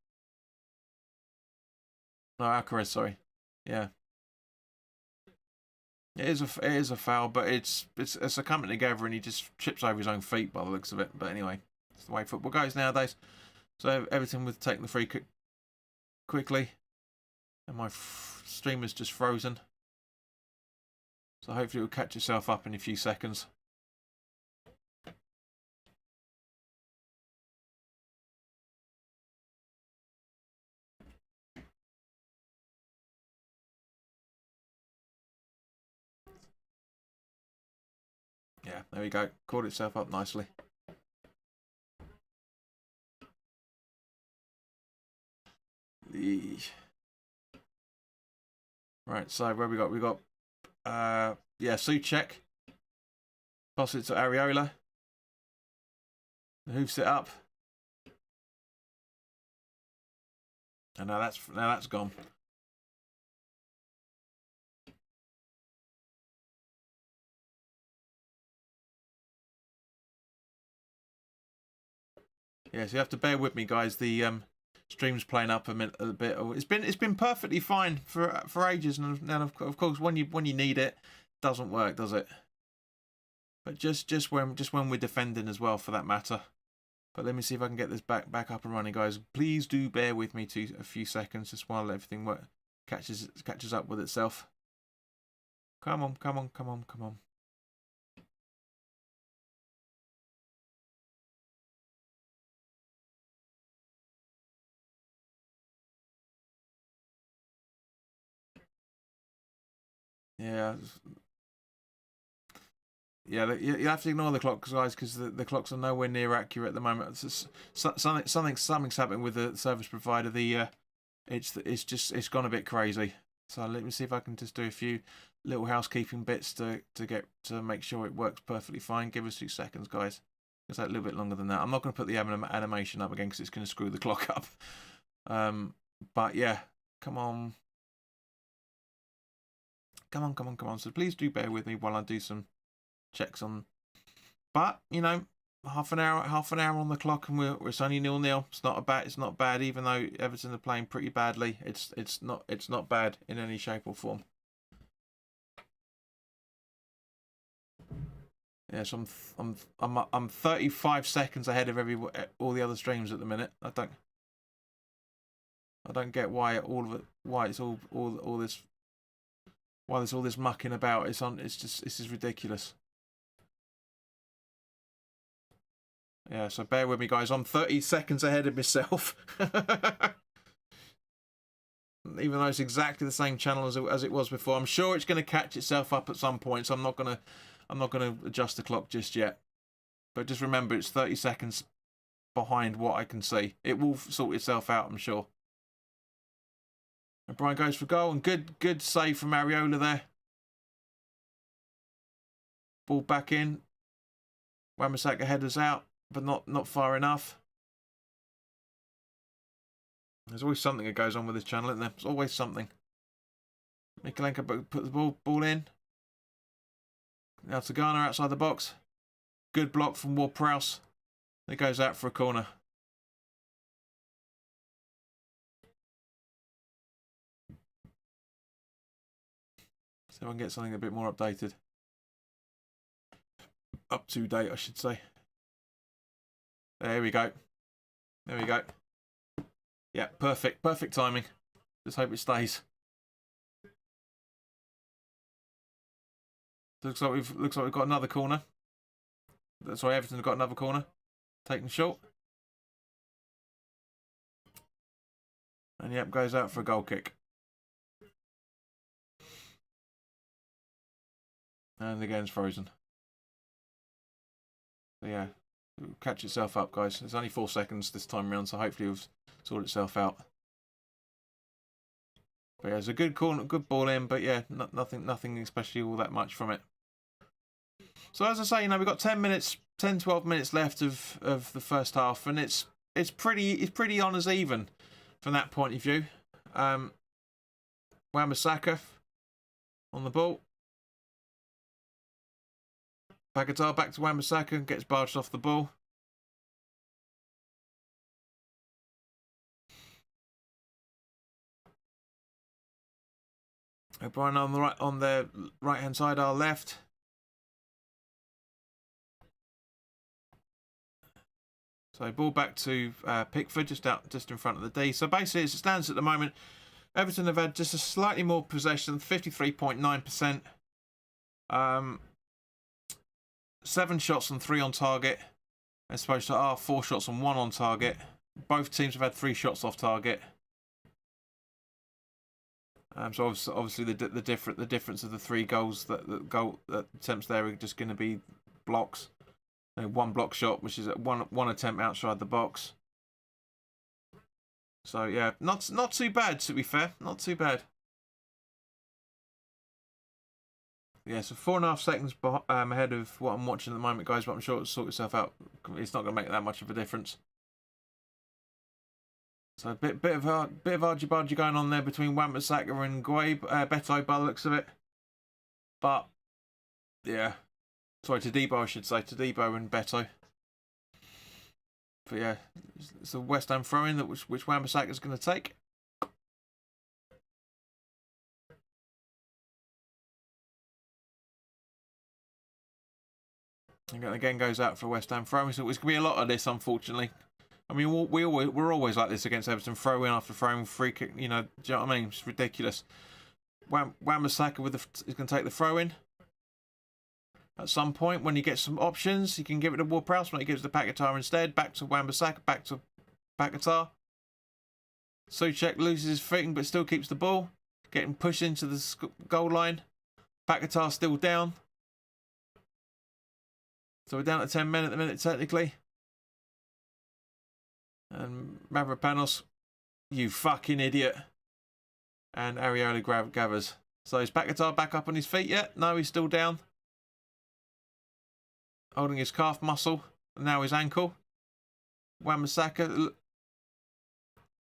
No, Alcaraz, sorry. Yeah. It is a foul, but it's a coming together, and he just trips over his own feet by the looks of it. But anyway, it's the way football goes nowadays. So Everton with taking the free kick quickly, and my stream is just frozen. So hopefully it will catch itself up in a few seconds. Yeah, there we go. Caught itself up nicely. Right, so where we got? We got yeah, Souček. Pass it to Areola. Hoofs it up. And now that's gone. Yeah, so you have to bear with me, guys. The stream's playing up a bit. It's been perfectly fine for ages, and now of course when you need it, doesn't work, does it? But just when we're defending as well, for that matter. But let me see if I can get this back up and running, guys. Please do bear with me a few seconds, just while everything catches up with itself. Come on. Yeah. Yeah, you have to ignore the clocks, guys, because the clocks are nowhere near accurate at the moment. Something's happening with the service provider. It's gone a bit crazy. So let me see if I can just do a few little housekeeping bits to make sure it works perfectly fine. Give us 2 seconds, guys. It's a little bit longer than that. I'm not going to put the animation up again because it's going to screw the clock up. But yeah, come on. So please do bear with me while I do some checks on. But half an hour on the clock, and it's only 0-0. It's not bad, even though Everton are playing pretty badly. It's not bad in any shape or form. Yeah, so I'm 35 seconds ahead of all the other streams at the minute. I don't get why all of it. Why it's all this. Why there's all this mucking about. It's just, this is ridiculous. Yeah, so bear with me, guys. I'm 30 seconds ahead of myself. Even though it's exactly the same channel as it was before. I'm sure it's going to catch itself up at some point, so I'm not going to adjust the clock just yet. But just remember, it's 30 seconds behind what I can see. It will sort itself out, I'm sure. And Brian goes for goal, and good save from Ariola there. Ball back in. Wan-Bissaka headers out, but not far enough. There's always something that goes on with this channel, isn't there? There's always something. Mikalenko put the ball in. Now to Garner outside the box. Good block from Ward-Prowse. It goes out for a corner. See if I can get something a bit more updated. Up to date, I should say. There we go. There we go. Yeah, perfect. Perfect timing. Just hope it stays. Looks like we've got another corner. Sorry, Everton have got another corner. Taken short. And yep, goes out for a goal kick. And again it's frozen. So yeah, it'll catch itself up, guys. It's only 4 seconds this time around, so hopefully it'll sort itself out. But yeah, it's a good corner, good ball in, but yeah, nothing especially all that much from it. So as I say, we've got 10 minutes, 12 minutes left of the first half, and it's pretty on as even from that point of view. Wan-Bissaka on the ball. Paquetá back to Wan-Bissaka, gets barged off the ball. O'Brien on the right hand side, our left. So ball back to Pickford, just in front of the D. So basically, as it stands at the moment, Everton have had just a slightly more possession, 53.9%. 7 shots and 3 on target, as opposed to our 4 shots and 1 on target. Both teams have had 3 shots off target. So obviously the difference of the 3 goals that attempts there are just going to be blocks. So 1 block shot, which is one attempt outside the box. So yeah, not too bad, to be fair, not too bad. Yeah, so 4.5 seconds ahead of what I'm watching at the moment, guys, but I'm sure it'll sort itself out. It's not going to make that much of a difference. So a bit of argy-bargy going on there between Wan-Bissaka and Beto by the looks of it. But yeah, sorry, Todibo I should say, Todibo and Beto. But yeah, it's a West Ham throw-in that which Wan-Bissaka is going to take. And again goes out for West Ham throw-in. So it's going to be a lot of this, unfortunately. I mean, we're always like this against Everton, throw-in after throw-in, free kick. You know, do you know what I mean? It's ridiculous. Wan-Bissaka is going to take the throw-in. At some point, when you get some options, you can give it to Ward-Prowse. When he gives it to Paquetá instead, back to Wan-Bissaka, back to Paquetá. Souček loses his footing, but still keeps the ball, getting pushed into the goal line. Paquetá still down. So we're down to 10 men at the minute, technically. And Mavropanos, you fucking idiot. And Ariola gathers. So is Paquetá back up on his feet yet? No, he's still down. Holding his calf muscle. And now his ankle. Wan-Bissaka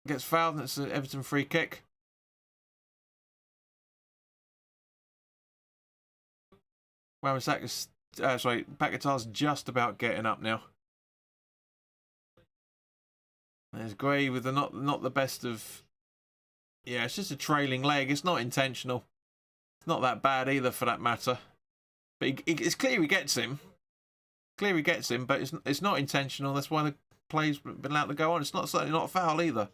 gets fouled, and it's an Everton free kick. Paquetá's just about getting up now. There's Gray with the not the best of. Yeah, it's just a trailing leg. It's not intentional. It's not that bad either, for that matter. But it's clear he gets him. Clear he gets him, but it's not intentional. That's why the play's been allowed to go on. It's certainly not a foul either.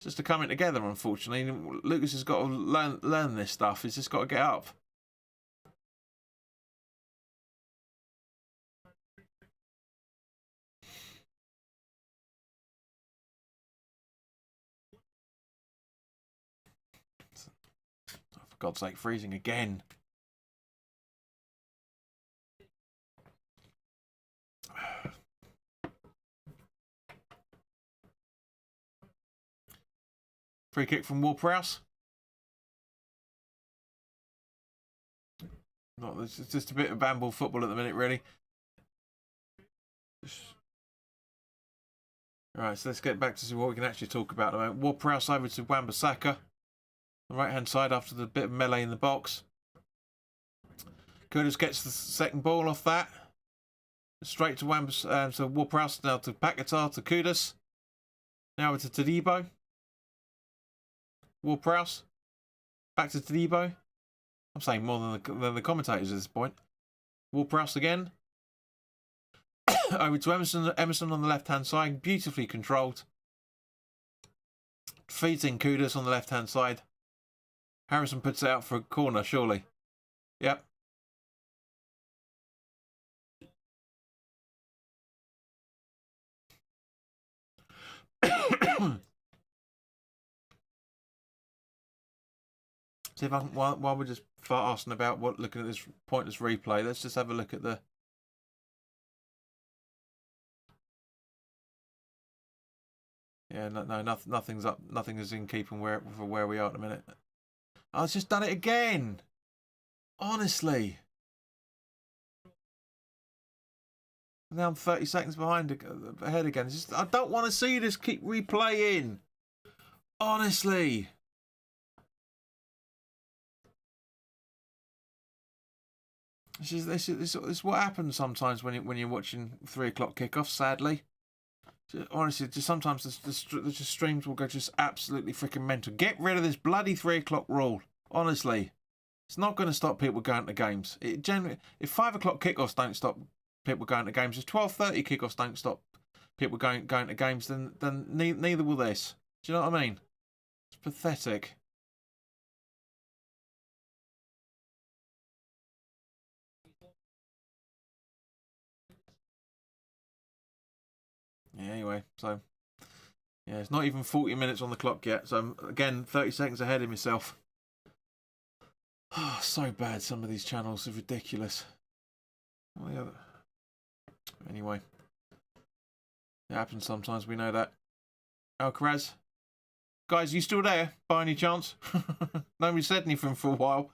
just a coming together, unfortunately. Lucas has got to learn this stuff. He's just got to get up. For God's sake, freezing again. Free kick from Ward-Prowse. It's just a bit of bamble football at the minute, really. Right, so let's get back to see what we can actually talk about. Ward-Prowse over to Wan-Bissaka. The right-hand side after the bit of melee in the box. Kudus gets the second ball off that. Straight to Ward-Prowse, now to Paquetá, to Kudus. Now to Todibo. Ward-Prowse. Back to Todibo. I'm saying more than the commentators at this point. Ward-Prowse again. Over to Emerson on the left-hand side. Beautifully controlled. Feeds in Kudus on the left-hand side. Harrison puts it out for a corner, surely. Yep. See if I can, while we're just asking about looking at this pointless replay, let's just have a look at the. Yeah, nothing's up. Nothing is in keeping where we are at the minute. I've just done it again. Honestly. Now I'm 30 seconds ahead again. It's just, I don't want to see this keep replaying. Honestly. This is what happens sometimes when you're watching 3 o'clock kickoffs. Sadly, honestly, just sometimes the streams will go just absolutely freaking mental. Get rid of this bloody 3 o'clock rule. Honestly, it's not going to stop people going to games. It generally, if 5 o'clock kickoffs don't stop people going to games, if 12:30 kickoffs don't stop people going to games, then neither will this. Do you know what I mean? It's pathetic. Yeah, anyway, so yeah, it's not even 40 minutes on the clock yet. So I'm, again, 30 seconds ahead of myself. Oh, so bad. Some of these channels are ridiculous. Anyway, it happens sometimes. We know that. Alcaraz, guys, you still there by any chance? Nobody said anything for a while.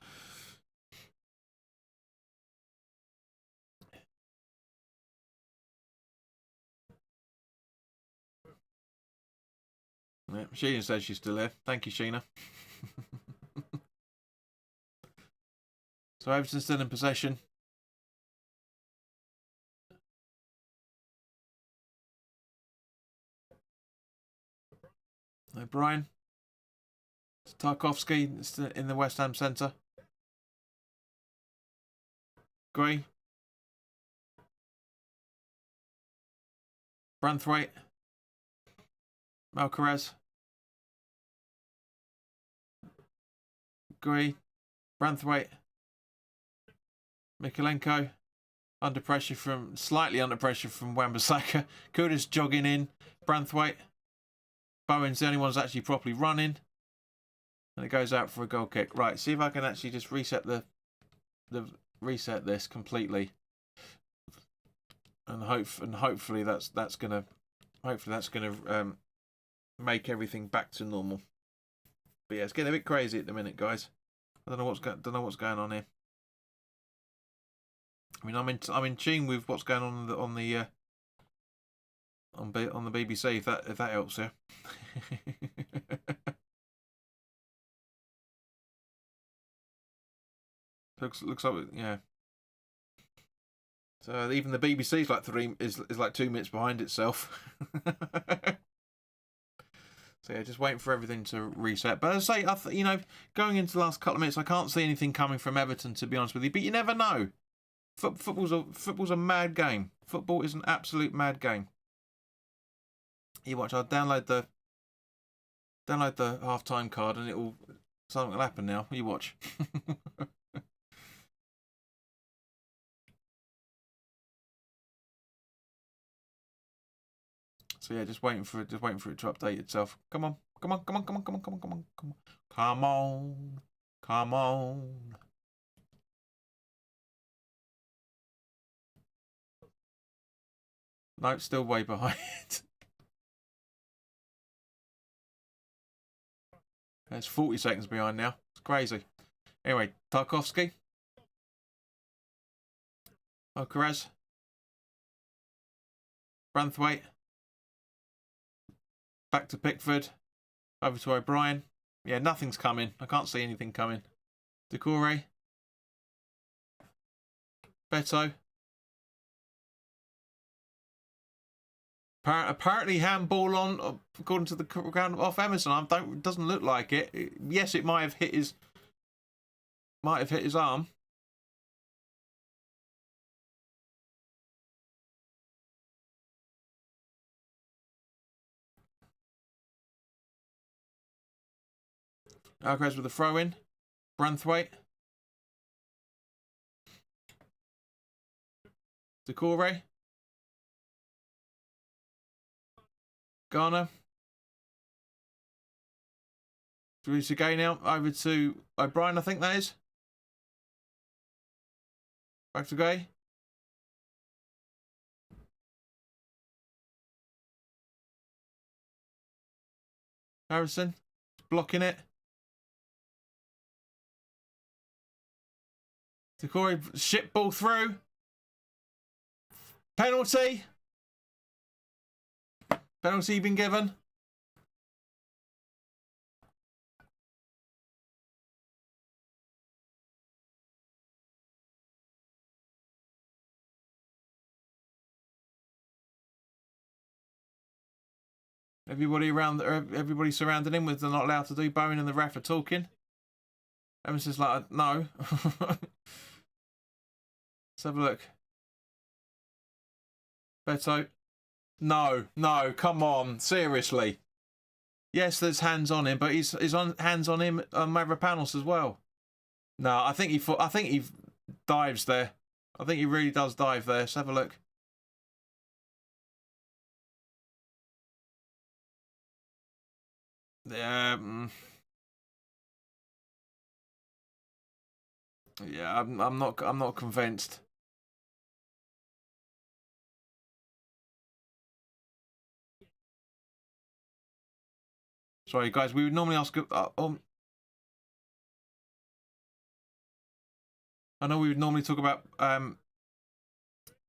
Yeah, Sheena says she's still there. Thank you, Sheena. So Everton's still in possession. O'Brien. Tarkovsky in the West Ham centre. Gray. Branthwaite. Alcaraz. Gray. Branthwaite. Mikolenko. Slightly under pressure from Wan-Bissaka. Kudus jogging in. Branthwaite. Bowen's the only one who's actually properly running. And it goes out for a goal kick. Right, see if I can actually just reset reset this completely. And hopefully that's gonna make everything back to normal. But yeah, it's getting a bit crazy at the minute, guys. I don't know what's going on here. I mean, I'm in tune with what's going on the BBC. If that helps, yeah. looks like, yeah. So even the BBC's like is like 2 minutes behind itself. So yeah, just waiting for everything to reset. But as I say, going into the last couple of minutes, I can't see anything coming from Everton, to be honest with you. But you never know. Football's a mad game. Football is an absolute mad game. You watch. I'll download the Download the half-time card and something will happen now. You watch. So yeah, just waiting for it to update itself. Come on. Come on. Come on. Come on. Come on. Come on. Come on. Come on. Come on. Come on. No, still way behind. It's 40 seconds behind now. It's crazy. Anyway, Tarkovsky. Okarez. Branthwaite. Back to Pickford. Over to O'Brien. Yeah, nothing's coming. I can't see anything coming. Decore. Beto. Apparently handball on, according to the ground off Emerson. It doesn't look like it. Yes, it might have hit his arm. Alcaraz with a throw in. Branthwaite. Decore. Garner. Through to Gay now. Over to O'Brien, I think that is. Back to Gay. Harrison. Blocking it. Decore. Ship ball through. Penalty. Penalty been given. Everybody surrounding him with they're not allowed to do. Bowen and the ref are talking. Emerson's like, no. Let's have a look. Beto. No, come on, seriously. Yes, there's hands on him, but he's on hands on him on Mavropanos as well. No, I think he dives there. I think he really does dive there. Let's have a look. Yeah, yeah, I'm not convinced. Sorry, guys. We would normally ask. I know we would normally talk about.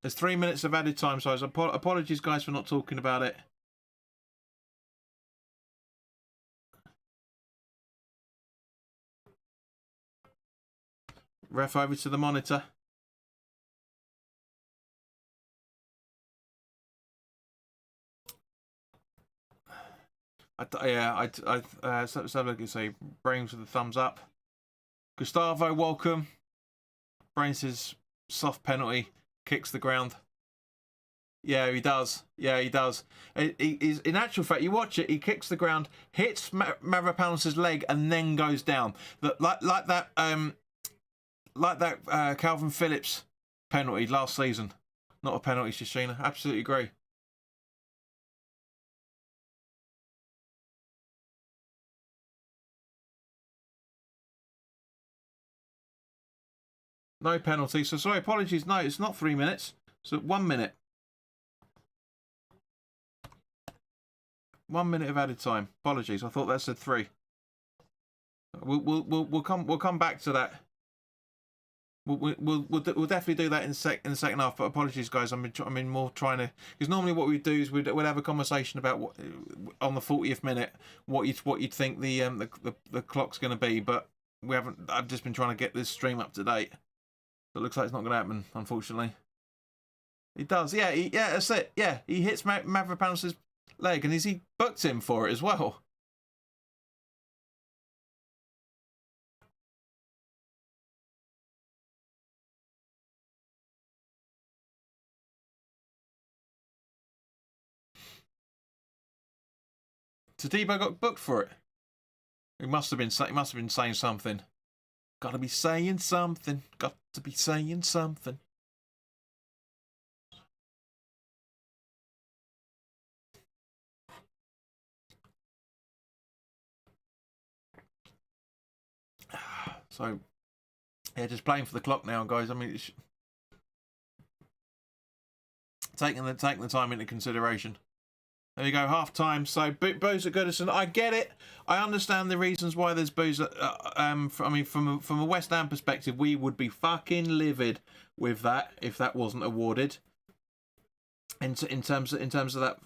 There's 3 minutes of added time, so apologies, guys, for not talking about it. Ref over to the monitor. So look, you say Brains with the thumbs up. Gustavo, welcome. Brains says soft penalty, kicks the ground. Yeah, he does. Yeah, he does. He's in actual fact, you watch it. He kicks the ground, hits Mavropanos' leg, and then goes down. Like that Calvin Phillips penalty last season. Not a penalty, Shishina. Absolutely agree. No penalty. So sorry, apologies. No, it's not 3 minutes. So 1 minute. 1 minute of added time. Apologies. I thought that said 3. We'll come back to that. We'll definitely do that in the second half. But apologies, guys. I'm more trying to, because normally what we do is we'd have a conversation about what on the 40th minute what you'd think the clock's going to be, but we haven't. I've just been trying to get this stream up to date. So it looks like it's not going to happen, unfortunately. He does, yeah, that's it. Yeah, he hits Mavropanos' leg, and he booked him for it as well. Tadibo got booked for it. He must have been saying something. Got to be saying something. Got to be saying something. So, yeah, just playing for the clock now, guys. I mean, it's taking the time into consideration. There you go, half time. So boos at Goodison. I get it. I understand the reasons why there's boos. I mean, from a West Ham perspective, we would be fucking livid with that if that wasn't awarded. In terms of that.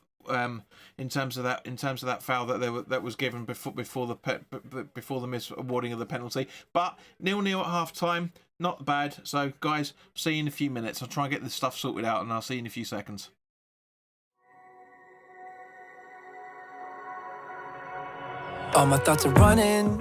In terms of that foul that was given before the miss awarding of the penalty, but 0-0 at half time, not bad. So guys, see you in a few minutes. I'll try and get this stuff sorted out, and I'll see you in a few seconds. All my thoughts are running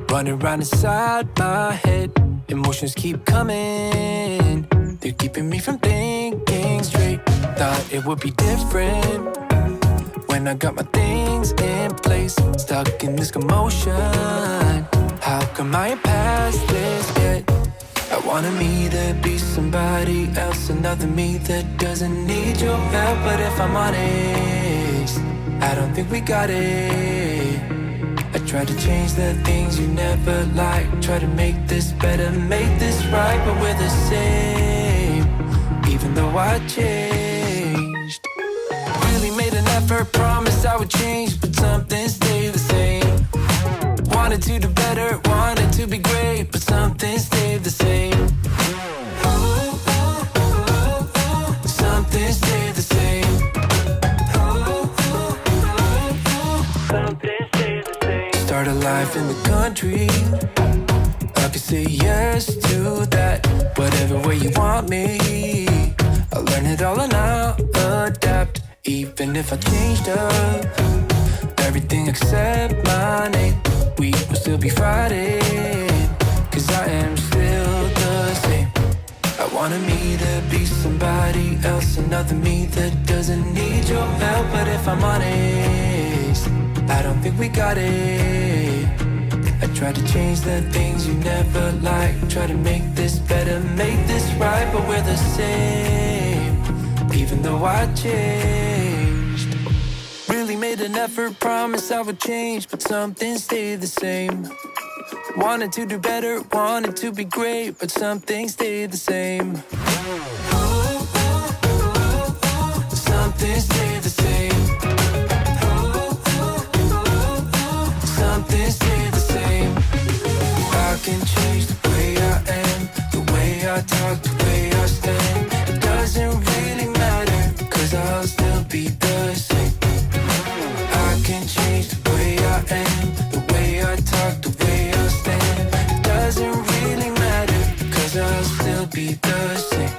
round inside my head. Emotions keep coming, they're keeping me from thinking straight. Thought it would be different when I got my things in place. Stuck in this commotion, how come I ain't past this yet? I wanted me to be somebody else, another me that doesn't need your help. But if I'm honest, I don't think we got it. I try to change the things you never liked, try to make this better, make this right, but we're the same, even though I changed. Really made an effort, promised I would change, but something stayed the same. Wanted to do better, wanted to be great, but something stayed the same. Something stayed the same. Something stayed the same. Start a life in the country, I could say yes to that. Whatever way you want me, I'll learn it all and I'll adapt. Even if I changed up everything except my name, we will still be Friday, cause I am still the same. I wanted me to be somebody else, another me that doesn't need your help. But if I'm honest, I don't think we got it. I tried to change the things you never liked, try to make this better, make this right, but we're the same, even though I changed. Really made an effort, promised I would change, but something stayed the same. Wanted to do better, wanted to be great, but something stayed the same. Something stayed the same. Something stayed the same. I can change the way I am, the way I talk, the way I stand. It doesn't really matter, cause I'll still be the same. I can change the way I am, the way I talk, the way I stand. It doesn't really matter, cause I'll still be the same.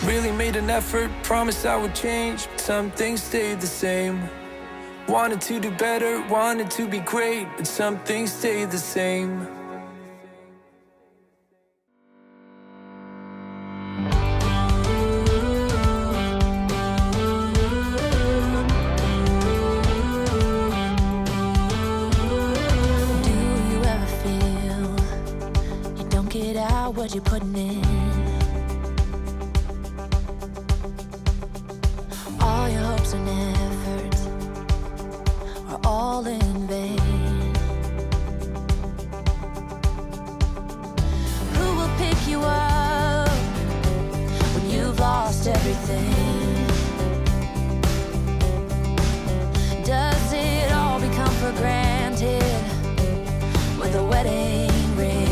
Really made an effort, promised I would change, but some things stayed the same. Wanted to do better, wanted to be great, but some things stayed the same. What you're putting in, all your hopes and efforts are all in vain. Who will pick you up when you've lost everything? Does it all become for granted with a wedding ring?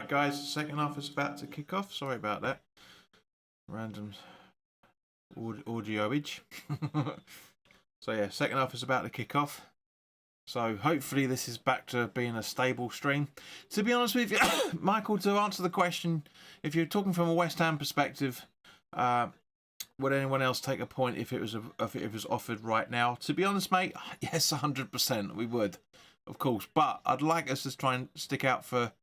guys, second half is about to kick off. Sorry about that. Random audioage. So yeah, second half is about to kick off. So hopefully this is back to being a stable stream. To be honest with you, Michael, to answer the question, if you're talking from a West Ham perspective, would anyone else take a point if it was offered right now? To be honest, mate, yes, 100% we would, of course. But I'd like us to try and stick out for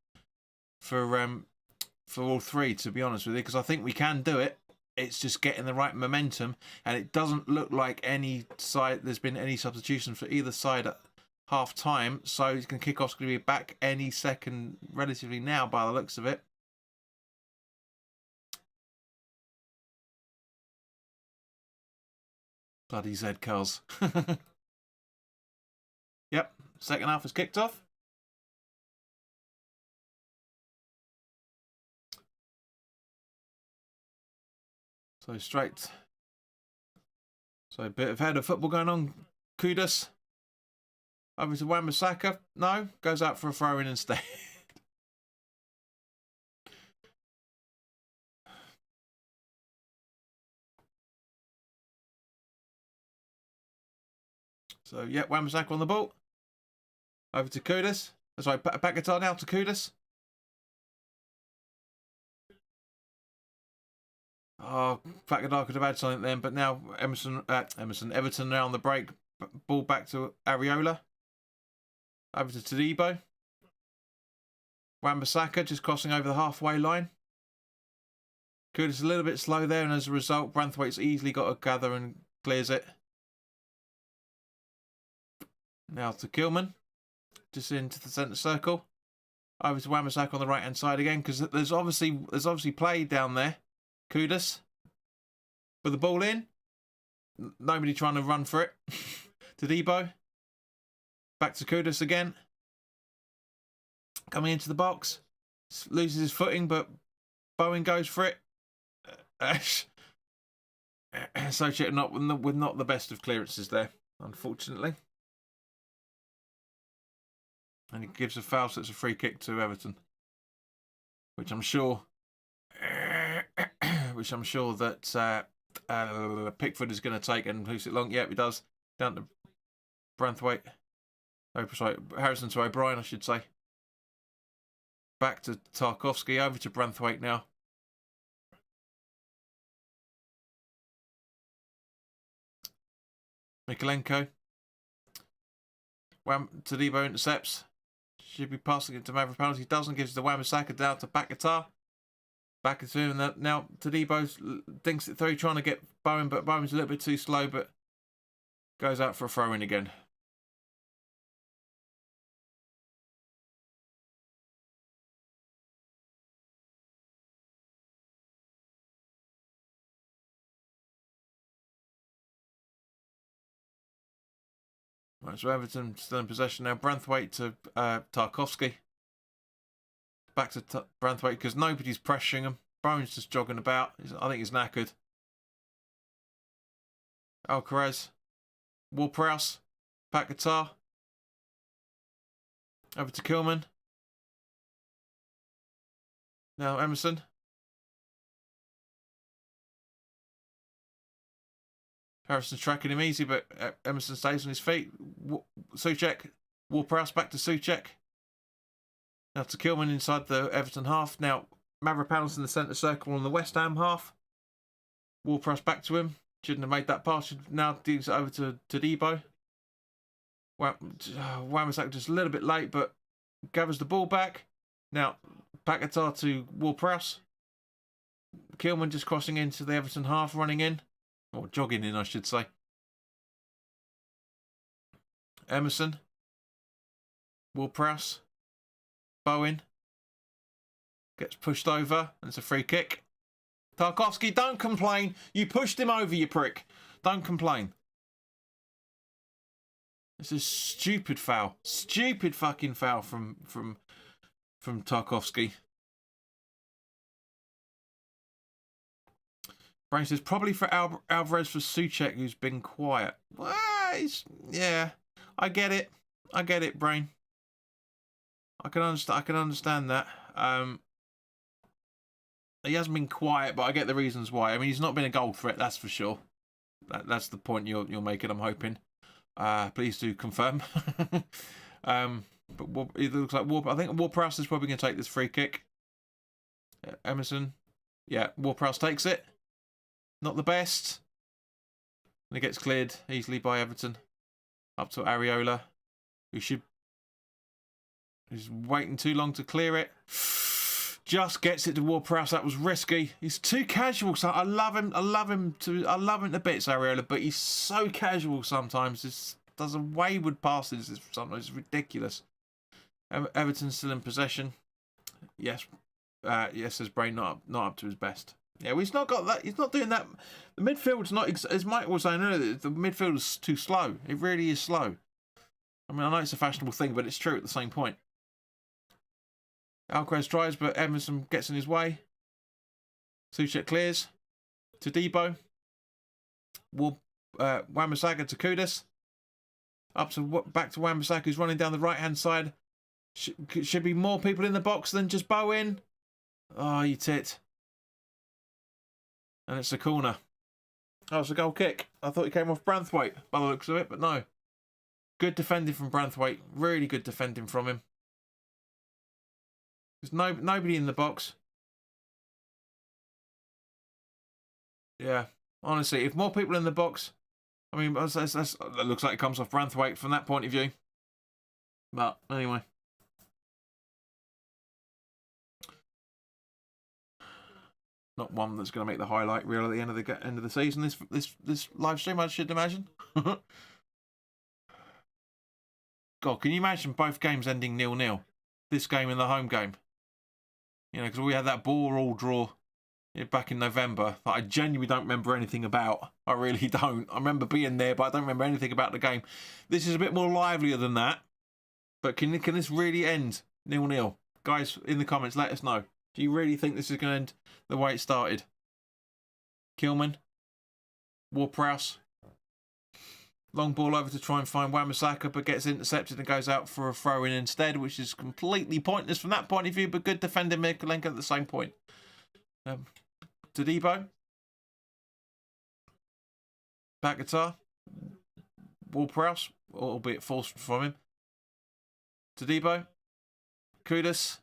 all three, to be honest with you, because I think we can do it. It's just getting the right momentum, and it doesn't look like there's been any substitution for either side at half time, so he's going to kick off. Going to be back any second, relatively now, by the looks of it. Bloody Zed Cars. Yep, second half has kicked off. So straight. So a bit of head of football going on. Kudus. Over to Wan-Bissaka. No, goes out for a throw-in instead. So, yeah, Wan-Bissaka on the ball. Over to Kudus. Sorry, Paquetá now to Kudus. Oh, Paquetá could have had something then, but now Everton now on the break. Ball back to Areola. Over to Todibo. Wan-Bissaka just crossing over the halfway line. Kudus a little bit slow there, and as a result, Branthwaite's easily got a gather and clears it. Now to Kilman. Just into the centre circle. Over to Wan-Bissaka on the right hand side again, because there's obviously play down there. Kudus with the ball in. Nobody trying to run for it. Todibo. Back to Kudus again. Coming into the box. Loses his footing, but Bowen goes for it. Associated with not the best of clearances there, unfortunately. And he gives a foul, so it's a free kick to Everton. Which I'm sure that Pickford is going to take and hoops it long. Yeah, he does. Down to Branthwaite. Oh, sorry, Harrison to O'Brien, I should say. Back to Tarkowski. Over to Branthwaite now. Mikolenko. Todibo intercepts. Should be passing it to Maverick penalty. Doesn't. Gives the Wan-Bissaka down to Paquetá. Back to him. And now Todibo thinks it through, trying to get Bowen, but Bowen's a little bit too slow, but goes out for a throw in again. Right, so Everton still in possession now. Branthwaite to Tarkowski. Back to Branthwaite because nobody's pressuring him. Bowen's just jogging about. I think he's knackered. Alcaraz. Ward-Prowse. Paquetá. Over to Kilman. Now Emerson. Harrison's tracking him easy, but Emerson stays on his feet. Souček. Ward-Prowse back to Souček. Now to Kilman inside the Everton half. Now Mavropanos in the centre circle on the West Ham half. Ward-Prowse back to him. Shouldn't have made that pass. Now deals it over to Todibo. Wan-Bissaka just a little bit late, but gathers the ball back. Now Paquetá to Ward-Prowse. Kilman just crossing into the Everton half, running in. Or jogging in, I should say. Emerson. Ward-Prowse. Bowen. Gets pushed over, and it's a free kick. Tarkowski, don't complain. You pushed him over, you prick. Don't complain. This is stupid foul. Stupid fucking foul from Tarkowski. Brain says probably for Alvarez for Souček, who's been quiet. Well, yeah, I get it. I get it, Brain. I can understand that. He hasn't been quiet, but I get the reasons why. I mean, he's not been a goal threat, that's for sure. That's the point you're making, I'm hoping. Please do confirm. But it looks like I think Ward-Prowse is probably going to take this free kick. Emerson. Yeah, Ward-Prowse takes it. Not the best. And it gets cleared easily by Everton. Up to Areola, who should... He's waiting too long to clear it. Just gets it to Ward-Prowse. That was risky. He's too casual. So I love him. I love him to bits, Areola. But he's so casual sometimes. He does a wayward passes. Sometimes it's ridiculous. Everton's still in possession. Yes, yes. Says Brain not up to his best. Yeah, well, he's not got that. He's not doing that. The midfield's not, as Mike was saying earlier, the midfield is too slow. It really is slow. I mean, I know it's a fashionable thing, but it's true at the same point. Alcaraz tries, but Emerson gets in his way. Soucek clears to Debo. Wan-Bissaka to Kudus. Back to Wan-Bissaka, who's running down the right-hand side. Should be more people in the box than just Bowen. Oh, you tit. And it's a corner. Oh, it's a goal kick. I thought he came off Branthwaite by the looks of it, but no. Good defending from Branthwaite. Really good defending from him. There's nobody in the box. Yeah, honestly, if more people in the box, I mean, that looks like it comes off Branthwaite from that point of view. But anyway. Not one that's going to make the highlight reel at the end of the season. This live stream, I should imagine. God, can you imagine both games ending 0-0? This game and the home game. You know, because we had that ball draw back in November that I genuinely don't remember anything about. I really don't. I remember being there, but I don't remember anything about the game. This is a bit more livelier than that. But can this really end 0-0? Guys, in the comments, let us know. Do you really think this is going to end the way it started? Kilman. Ward-Prowse. Long ball over to try and find Wan-Bissaka, but gets intercepted and goes out for a throw-in instead, which is completely pointless from that point of view, but good defending Mikulenka at the same point. To Debo. Back guitar. Ward-Prowse, albeit forced from him. To Debo. Kudus.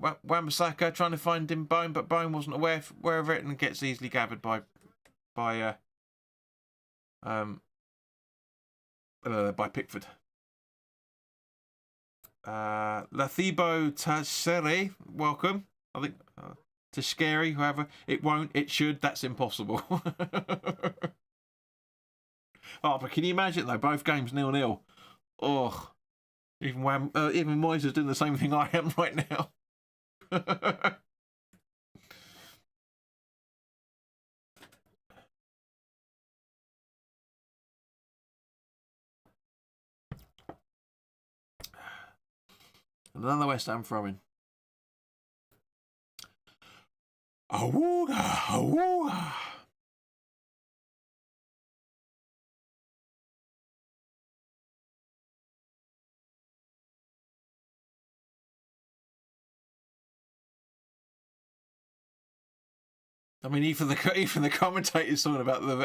Wan-Bissaka trying to find him Bone, but Bone wasn't aware of it and gets easily gathered by Pickford. Lathibo Tasheri, welcome. I think Tashkeri, whoever. It won't, it should, that's impossible. Oh, but can you imagine though, both games 0-0? Oh, even Moyes is doing the same thing I am right now. Another West Ham throw-in. Awooga, awooga. I mean, even the commentators talking about the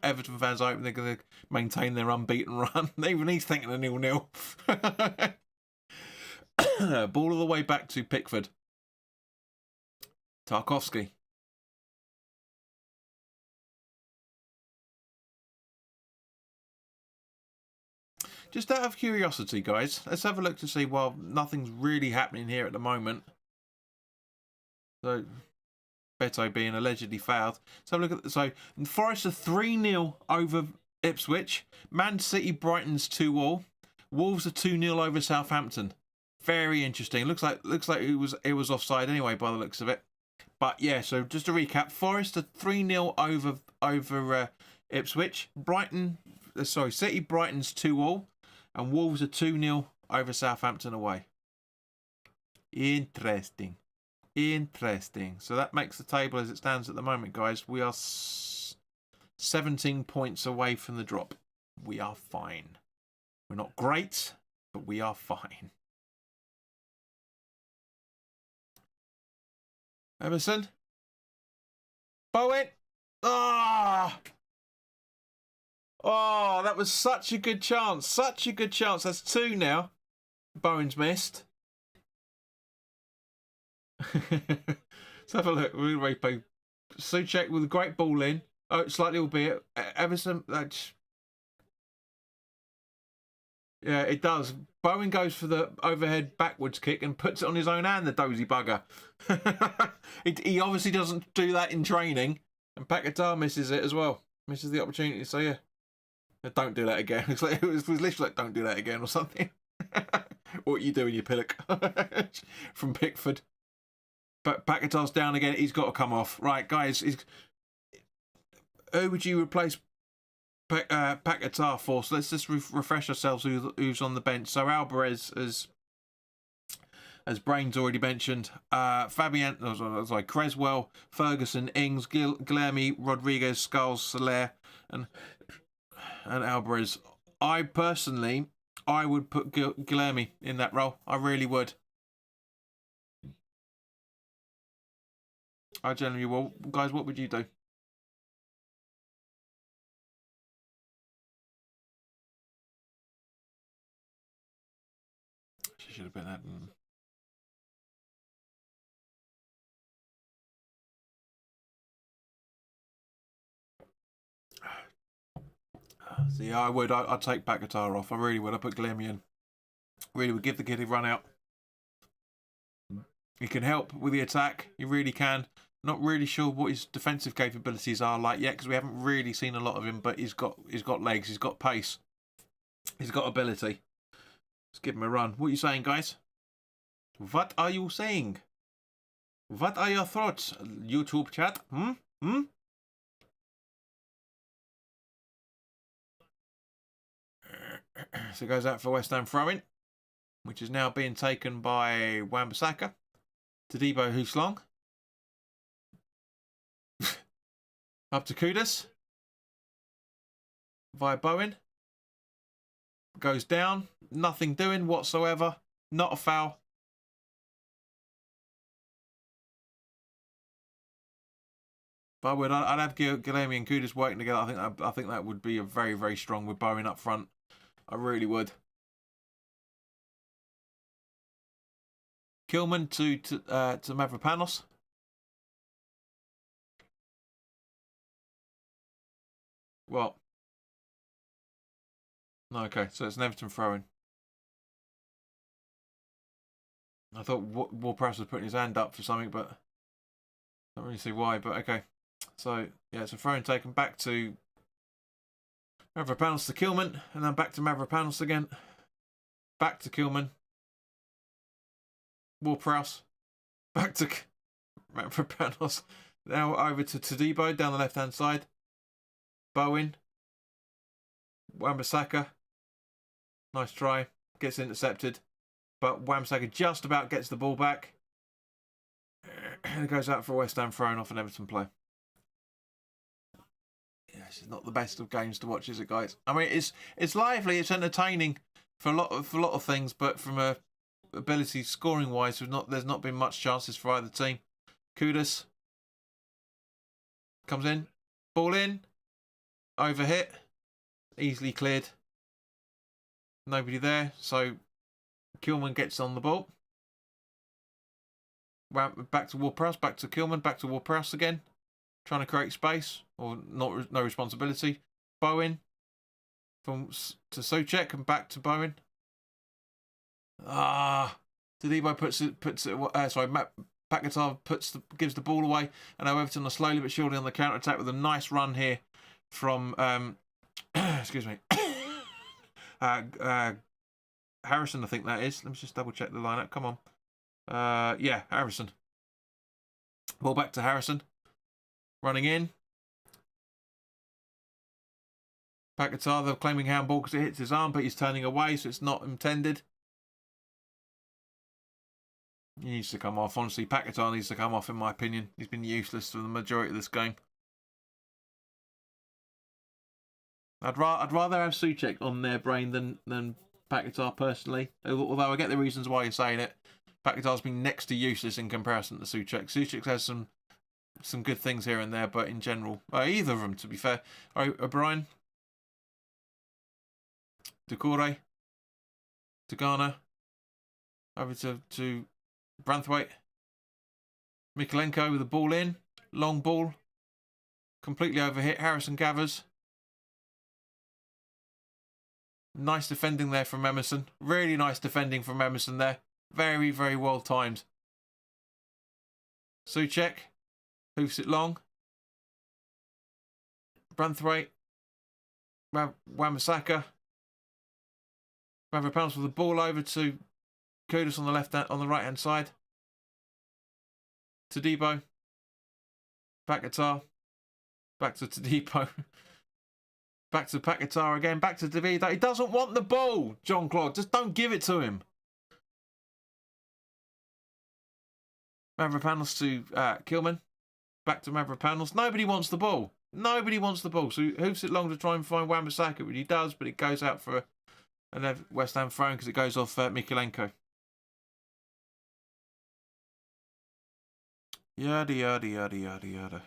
Everton fans hoping they're going to maintain their unbeaten run. Even he's thinking a 0-0. Ball all the way back to Pickford. Tarkowski. Just out of curiosity, guys, let's have a look to see. Well, nothing's really happening here at the moment. So, Beto being allegedly fouled. So look at Forest are 3-0 over Ipswich. Man City Brighton's 2-2. Wolves are 2-0 over Southampton. Very interesting. Looks like it was offside anyway by the looks of it. But yeah, so just to recap, Forest are 3-0 over Ipswich. City Brighton's 2-2, and Wolves are 2-0 over Southampton away. Interesting. So that makes the table as it stands at the moment, guys. We are 17 points away from the drop. We are fine. We're not great, but we are fine. Emerson, Bowen. Ah. Oh, that was such a good chance. Such a good chance. That's 2 now. Bowen's missed. Let's have a look. We're going to replay. Souček with a great ball in. Oh, slightly albeit. Everton. Yeah, it does. Bowen goes for the overhead backwards kick and puts it on his own hand, the dozy bugger. He obviously doesn't do that in training. And Paquetá misses it as well. Misses the opportunity. So, yeah. Don't do that again. It was literally like, don't do that again or something. What you doing, you pillock? From Pickford. But Paquetá's down again. He's got to come off. Right, guys. Who would you replace Paquetá for? So let's just refresh ourselves who's on the bench. So Alvarez, as Brain's already mentioned, Creswell, Ferguson, Ings, Guilherme, Rodriguez, Skulls, Soler, and Alvarez. I personally, would put Guilherme in that role. I really would. I generally will. Guys, what would you do? She should have been that. See, I would. I'd take Paquetá off. I really would. I'd put Guilherme in. Really would give the kid a run out. He can help with the attack. He really can. Not really sure what his defensive capabilities are like yet because we haven't really seen a lot of him. But he's got legs. He's got pace. He's got ability. Let's give him a run. What are you saying, guys? What are you saying? What are your thoughts, YouTube chat? So it goes out for West Ham throw-in, which is now being taken by Wan-Bissaka. Todibo Huslong. Up to Kudus. Via Bowen. Goes down. Nothing doing whatsoever. Not a foul. But I'd have Guilherme and Kudus working together. I think that would be a very, very strong with Bowen up front. I really would. Kilman to Mavropanos. What? No, okay, so it's an Everton throw-in. I thought Ward-Prowse was putting his hand up for something, but I don't really see why. But okay, so yeah, it's a throw-in taken back to Mavropanos to Kilman, and then back to Mavropanos again. Back to Kilman. Ward-Prowse. Back to Mavropanos. Now over to Todibo down the left-hand side. Bowen. Wan-Bissaka. Nice try. Gets intercepted. But Wan-Bissaka just about gets the ball back. And it goes out for West Ham throwing off an Everton play. Yeah, this is not the best of games to watch, is it, guys? I mean, it's lively, it's entertaining for a lot of things, but from a ability scoring wise, there's not been much chances for either team. Kudus comes in, ball in, over hit, easily cleared. Nobody there, so Kilman gets on the ball. Back to Ward-Prowse, back to Kilman, back to Ward-Prowse again. Trying to create space, or no responsibility. Bowen to Souček and back to Bowen. Todibo Paquetá gives the ball away, and now Everton are slowly but surely on the counter attack with a nice run here from excuse me, Harrison, I think that is. Let me just double check the lineup. Come on, yeah, Harrison. Ball back to Harrison. Running in. Paquetá, they're claiming handball because it hits his arm, but he's turning away, so it's not intended. He needs to come off. Honestly, Paquetá needs to come off, in my opinion. He's been useless for the majority of this game. I'd rather have Souček on their brain than Paquetá, personally. Although I get the reasons why you're saying it. Paquetá's been next to useless in comparison to Souček. Souček has some some good things here and there, but in general, either of them, to be fair. O'Brien, Decore, Tigana, over to Branthwaite, Mikolenko with the ball in, long ball, completely overhit. Harrison gathers. Nice defending there from Emerson. Really nice defending from Emerson there. Very, very well timed. Suchek hoofs it long. Branthwaite, Wan-Bissaka. Mavropanos with the ball over to Kudus on the right hand side. Todibo. Paquetá. Back to Todibo. Back to Paquetá again. Back to Davido. He doesn't want the ball, John Claude. Just don't give it to him. Mavropanos to Kilman. Back to Mavropanos. Nobody wants the ball. Nobody wants the ball. So he hoofs it long to try and find Wan-Bissaka, which he does, but it goes out for a West Ham throw because it goes off Mikolenko. Yada, yada, yada, yada, yada.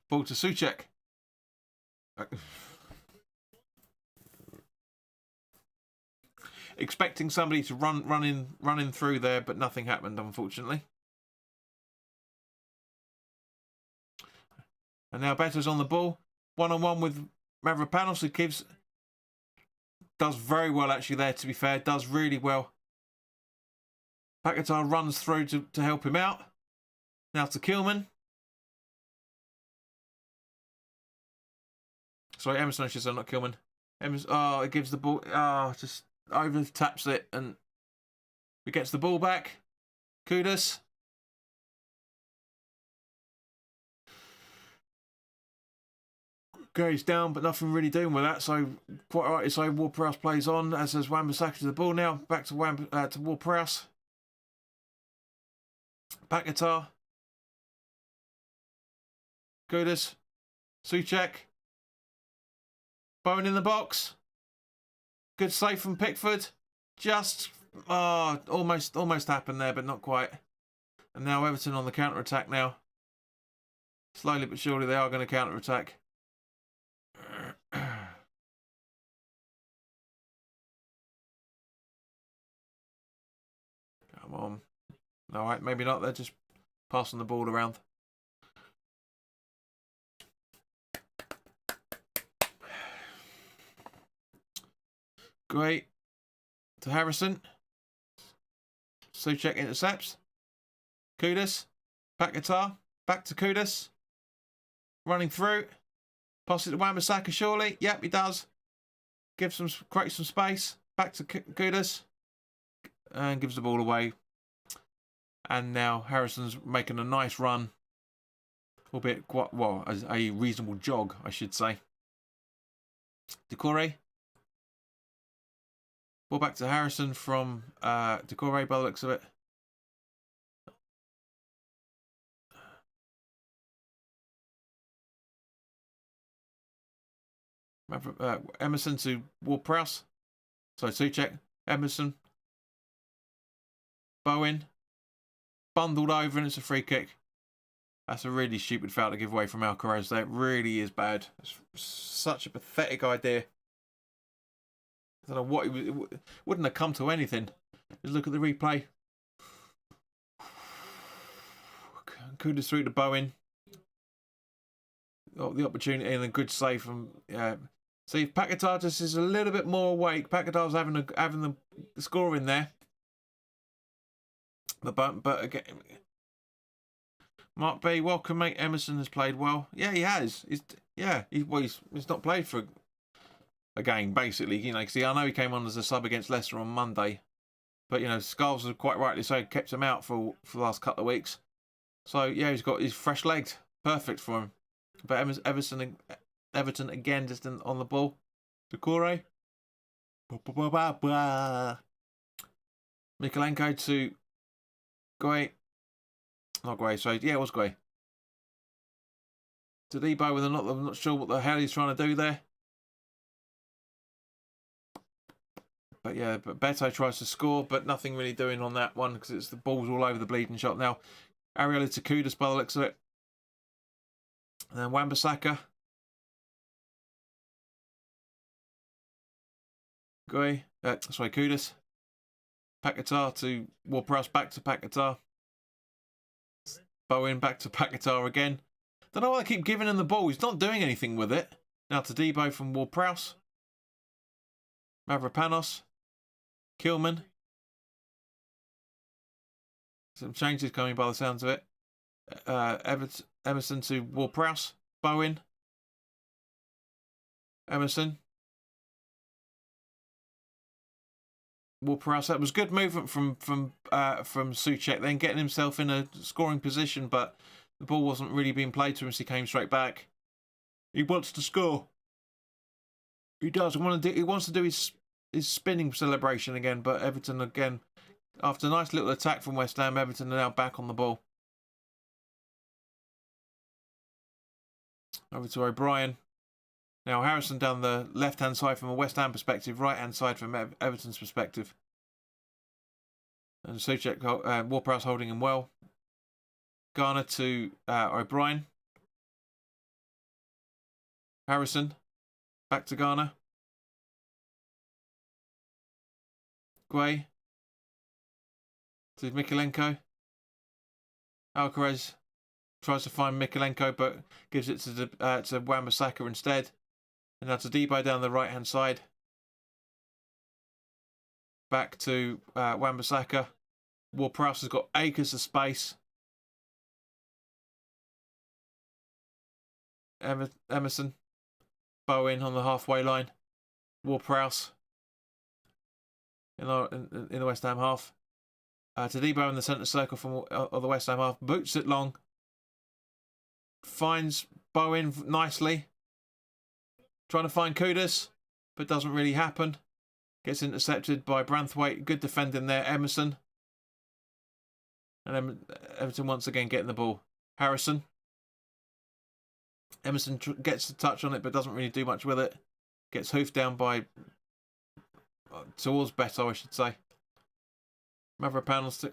Ball to Suchek. Expecting somebody to run in through there, but nothing happened, unfortunately. And now Beto's on the ball, one-on-one with Mavropanos, who does very well actually there. To be fair, does really well. Paquetá runs through to help him out. Now to Kilman. Sorry, Emerson, I should say, not Kilman. Emerson, it gives the ball. Just over taps it and it gets the ball back. Kudus. Gary's down, but nothing really doing with that. So quite right. So Ward-Prowse plays on, as does Wan-Bissaka to the ball now. Back to Ward-Prowse. Paquetá. Kudus. Suchek. Bowen in the box. Good save from Pickford. Just almost happened there, but not quite. And now Everton on the counter attack now. Slowly but surely they are going to counter attack. Come on. All right, maybe not. They're just passing the ball around. Great. To Harrison. Suchek intercepts. Kudus. Paquetá. Back to Kudus. Running through. Pass it to Wan-Bissaka, surely. Yep, he does. Creates some space. Back to Kudus. And gives the ball away. And now Harrison's making a nice run. Albeit quite, well, as a reasonable jog, I should say. Decore. Ball back to Harrison from Decore by the looks of it. Emerson to Ward-Prowse. So Suchek, Emerson, Bowen, bundled over, and it's a free kick. That's a really stupid foul to give away from Alcaraz. That really is bad. It's such a pathetic idea. I don't know what it wouldn't have come to anything. Just look at the replay. Kudus through to Bowen. Got the opportunity and a good save from. See, if Paquetá just is a little bit more awake. Paquetá's having the score in there. But again, Mark B, welcome, mate. Emerson has played well. Yeah, he has. He's not played for a game, basically. You know, because I know he came on as a sub against Leicester on Monday, but you know, Skulls has quite rightly so kept him out for the last couple of weeks. So yeah, he's fresh legged, perfect for him. But Everton again just on the ball. Decore. Mikolenko to Guay. Not Guay, so yeah, it was Guay. To Debo with I'm not sure what the hell he's trying to do there. But yeah, but Beto tries to score, but nothing really doing on that one because it's the ball's all over the bleeding shot now. Ariel to Kudus by the looks of it. And then Wan-Bissaka. Gui. Sorry, Kudus. Paquetá to Ward-Prowse, back to Paquetá. Bowen back to Paquetá again. Don't know why they keep giving him the ball. He's not doing anything with it. Now to Debo from Ward-Prowse. Mavropanos. Kilman. Some changes coming by the sounds of it. Emerson to Ward-Prowse. Bowen. Emerson. Ward-Prowse. That was good movement from Souček, then getting himself in a scoring position, but the ball wasn't really being played to him, so he came straight back. He wants to score. He does. He wants to do his spinning celebration again, but Everton again, after a nice little attack from West Ham, Everton are now back on the ball. Over to O'Brien. Now Harrison down the left-hand side from a West Ham perspective, right-hand side from Everton's perspective. And Souček, Ward-Prowse holding him well. Garner to O'Brien. Harrison. Back to Garner. Gui. To Mikalenko. Alcaraz tries to find Mikalenko, but gives it to Wan-Bissaka instead. And now to Debo down the right-hand side. Back to Wan-Bissaka. Ward-Prowse has got acres of space. Emerson. Bowen on the halfway line. Ward-Prowse in the West Ham half. To Debo in the centre circle of the West Ham half. Boots it long. Finds Bowen nicely. Trying to find Kudus, but doesn't really happen. Gets intercepted by Branthwaite. Good defending there, Emerson. And then Everton once again getting the ball. Harrison. Emerson gets a touch on it, but doesn't really do much with it. Gets hoofed down by towards Beto, I should say. Mavropanos to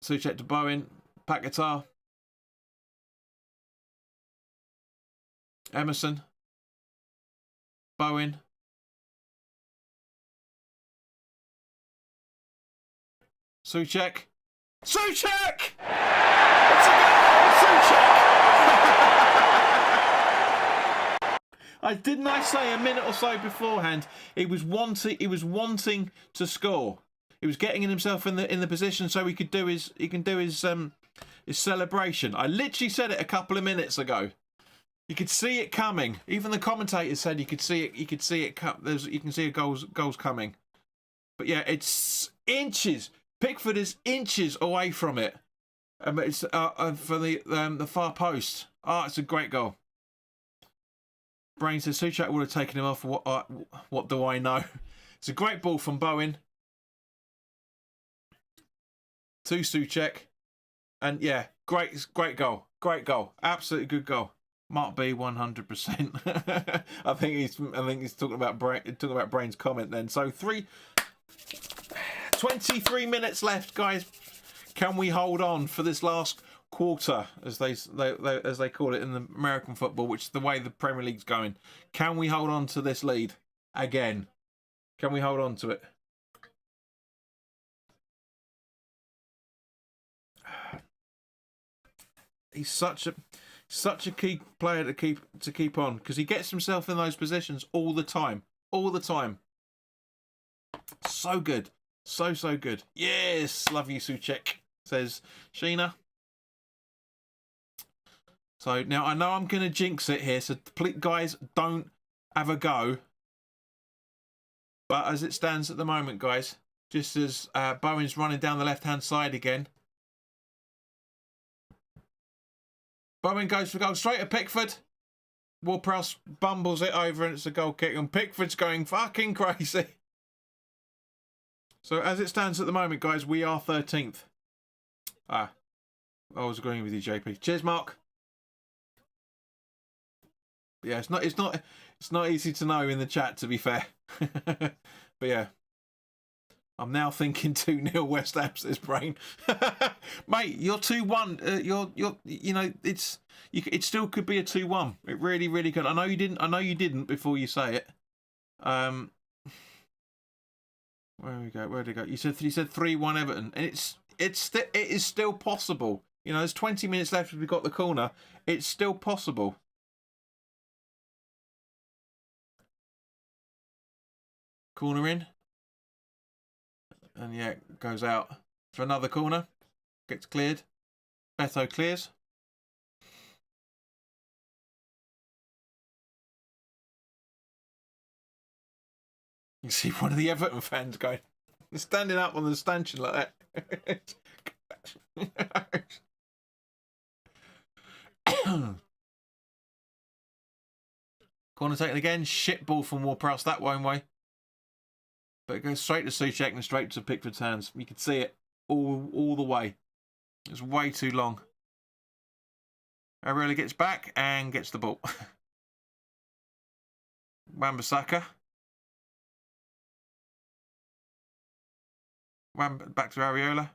Souček to Bowen. Paquetá. Emerson. Bowen. Souček. Souček! It's a goal! Souček! Didn't I say a minute or so beforehand he was wanting to score. He was getting himself in the position so he can do his celebration. I literally said it a couple of minutes ago. You could see it coming. Even the commentators said you could see it. You could see it. You can see goals coming. But yeah, it's inches. Pickford is inches away from it. It's for the far post. It's a great goal. Brain says Souček would have taken him off. What do I know? It's a great ball from Bowen to Souček, and yeah, great goal. Great goal. Absolutely good goal. Mark B 100%. I think he's talking about Brain's comment then. So 23 minutes left, guys. Can we hold on for this last quarter, as they call it in the American football, which is the way the Premier League's going? Can we hold on to this lead again? Can we hold on to it? He's such a key player to keep on, because he gets himself in those positions all the time. So good. So good. Yes, love you, Souček, says Sheena. So now I know I'm going to jinx it here, so please, guys, don't have a go. But as it stands at the moment, guys, just as Bowen's running down the left-hand side again, Bowen goes for goal straight at Pickford. Ward-Prowse bumbles it over and it's a goal kick, and Pickford's going fucking crazy. So as it stands at the moment, guys, we are 13th. I was agreeing with you, JP. Cheers, Mark. Yeah, it's not easy to know in the chat, to be fair. But yeah. I'm now thinking 2-0 West Ham, says Brain. Mate, you're 2-1. You know, it still could be a 2-1. It really, really could. I know you didn't before you say it. Where we go? Where did it go? You said 3-1 Everton, and it is still possible. You know, there's 20 minutes left. If we got the corner, it's still possible. Corner in. And yeah, it goes out for another corner. Gets cleared. Beto clears. You see one of the Everton fans going, standing up on the stanchion like that. Corner taken again. Shit ball from Ward-Prowse that one way. But it goes straight to Souček and straight to Pickford's hands. You can see it all the way. It's way too long. Areola gets back and gets the ball. Wan-Bissaka. Back to Areola.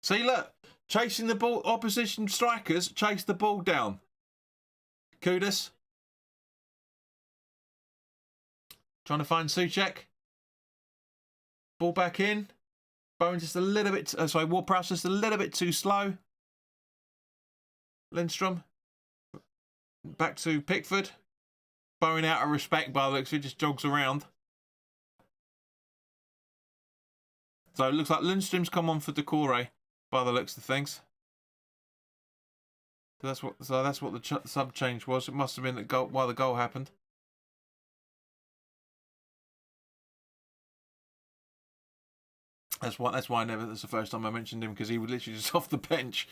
See, look. Chasing the ball. Opposition strikers chase the ball down. Kudus. Trying to find Souček. Ball back in. Bowen just a little bit. Sorry, Ward-Prowse just a little bit too slow. Lindstrom. Back to Pickford. Bowen out of respect by the looks of it, just jogs around. So it looks like Lindstrom's come on for Decore by the looks of things. So that's what the sub change was. It must have been the goal, while the goal happened. That's why that's the first time I mentioned him, because he was literally just off the bench.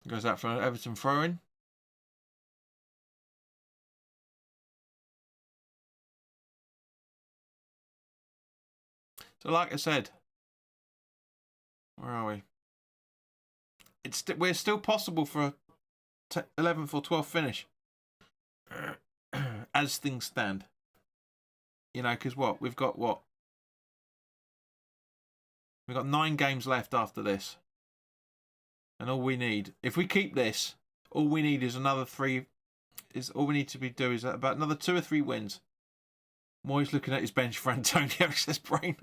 Goes out for an Everton throw-in. So like I said, where are we? We're still possible for a 11th or 12th finish as things stand. You know, because we've got 9 games left after this, and all we need, if we keep this, all we need is another 3. All we need to do is about another 2 or 3 wins. Moyes looking at his bench for Antonio, says Brain.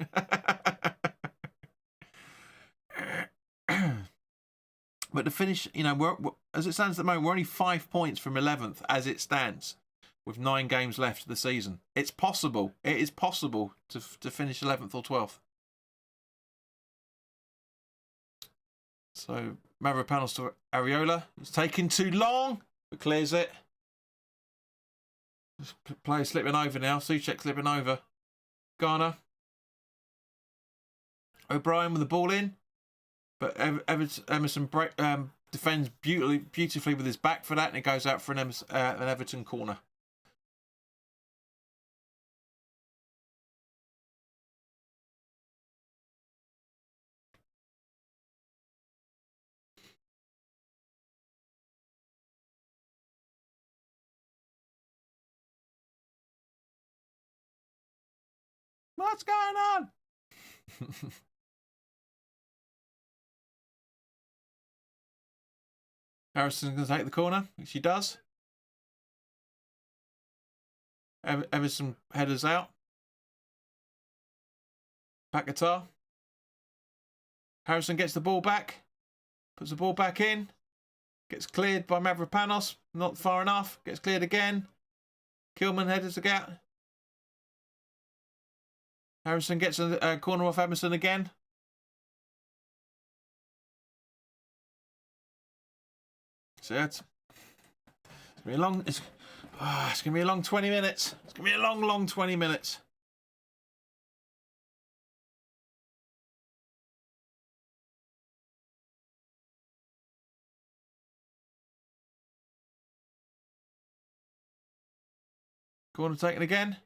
But to finish, you know, we're, as it stands at the moment, we're only 5 points from 11th as it stands, with 9 games left of the season. It's possible. It is possible to finish 11th or 12th. So, Mavropanos to Areola. It's taking too long, but clears it. Player slipping over now. Souček slipping over. Garner. O'Brien with the ball in. But Emerson defends beautifully with his back for that, and it goes out for an Everton corner. What's going on? Harrison's going to take the corner, which he does. Everton headers out. Back guitar. Harrison gets the ball back. Puts the ball back in. Gets cleared by Mavropanos. Not far enough. Gets cleared again. Kilman headers out. Harrison gets a corner off Emerson again. So it's gonna be a long. It's gonna be a long 20 minutes. It's gonna be a long 20 minutes. Corner taken again.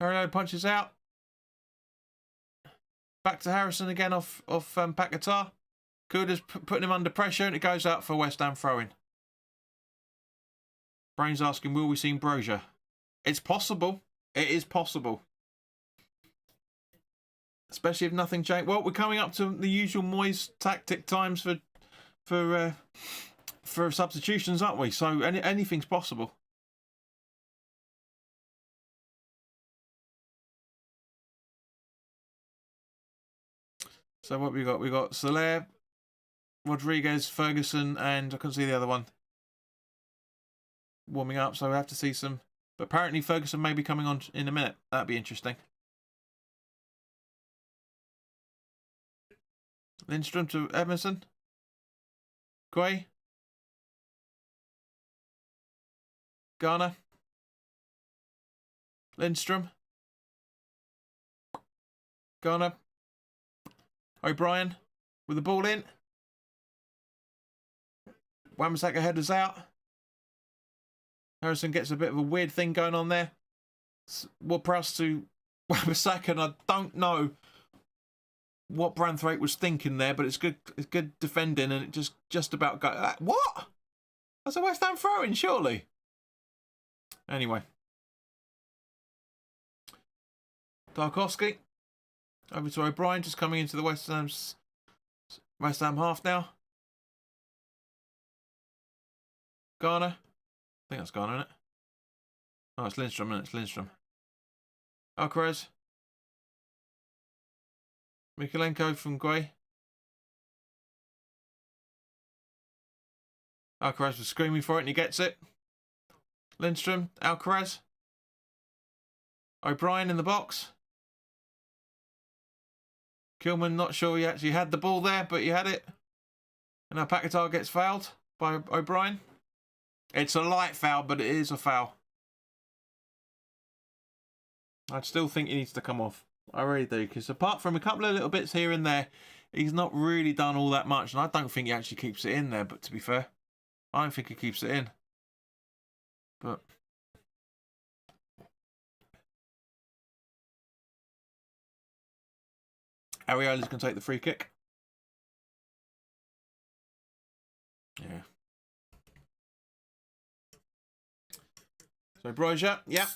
Areola punches out. Back to Harrison again off Paquetá. Kuda's putting him under pressure, and it goes out for West Ham throw-in. Brain's asking, will we see Brozier? It's possible. It is possible. Especially if nothing changed. Well, we're coming up to the usual Moyes tactic times for substitutions, aren't we? So anything's possible. So what we got? We got Soler, Rodriguez, Ferguson, and I couldn't see the other one warming up. So we have to see some. But apparently Ferguson may be coming on in a minute. That'd be interesting. Lindstrom to Emerson. Gray. Garner. Lindstrom. Garner. O'Brien with the ball in. Wan-Bissaka headers out. Harrison gets a bit of a weird thing going on there. Ward-Prowse to Wan-Bissaka, and I don't know what Branthwaite was thinking there, but it's good. It's good defending, and it just about got what? That's a West Ham throw-in, surely. Anyway, Tarkowski over to O'Brien, just coming into the West Ham half now. Garner, I think that's Garner, isn't it? Oh, it's Lindstrom, isn't it? It's Lindstrom. Alcaraz. Mikalenko from Gray. Alcaraz was screaming for it and he gets it. Lindstrom, Alcaraz. O'Brien in the box. Kilman, not sure he actually had the ball there, but he had it. And now Paquetá gets fouled by O'Brien. It's a light foul, but it is a foul. I still think he needs to come off. I really do, because apart from a couple of little bits here and there, he's not really done all that much, and I don't think he actually keeps it in there, but to be fair, I don't think he keeps it in. But Ariola's going to take the free kick. Yeah. So Brozier, yeah.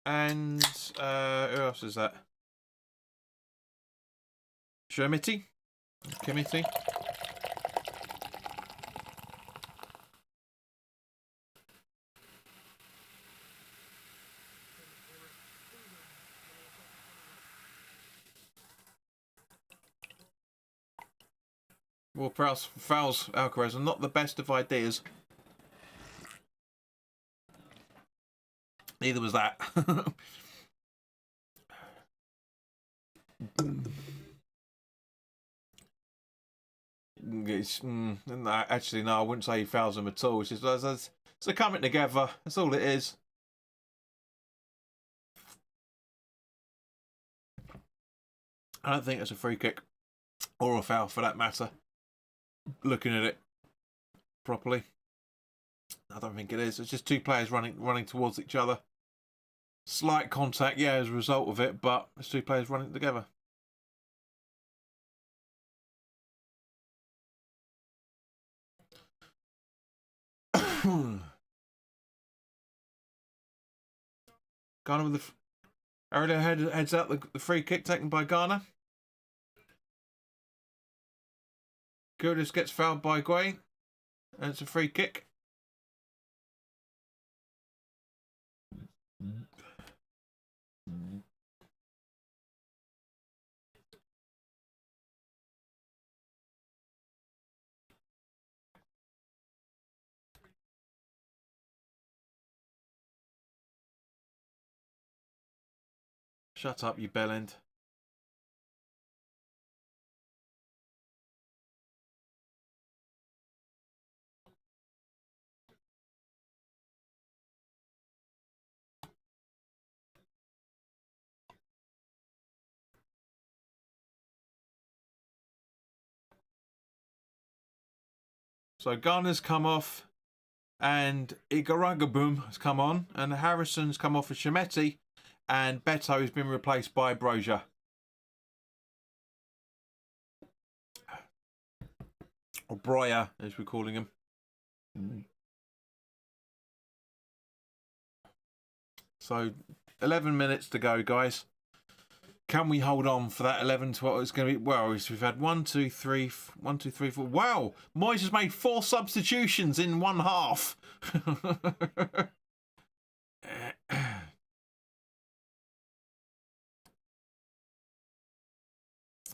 And who else is that? Shermity? Kimmity? Ward-Prowse fouls Alcaraz, and not the best of ideas. Neither was that. Actually, no, I wouldn't say he fouls him at all. It's just it's a coming together. That's all it is. I don't think it's a free kick or a foul for that matter. Looking at it properly, I don't think it is. It's just two players running towards each other. Slight contact, yeah, as a result of it, but it's two players running together. Garner with the Arroyo heads out the free kick taken by Garner. Gildas gets fouled by Guay, and it's a free kick. Shut up, you bellend. So Garner's come off, and Igaragaboom has come on, and Harrison's come off with Shemetti, and Beto has been replaced by Brozier. or Breuer, as we're calling him. So 11 minutes to go, guys. Can we hold on for that 11 to what it's going to be? Well, we've had 1, 2, 3, 1, 2, 3, 4. Wow, Moyes has made 4 substitutions in one half.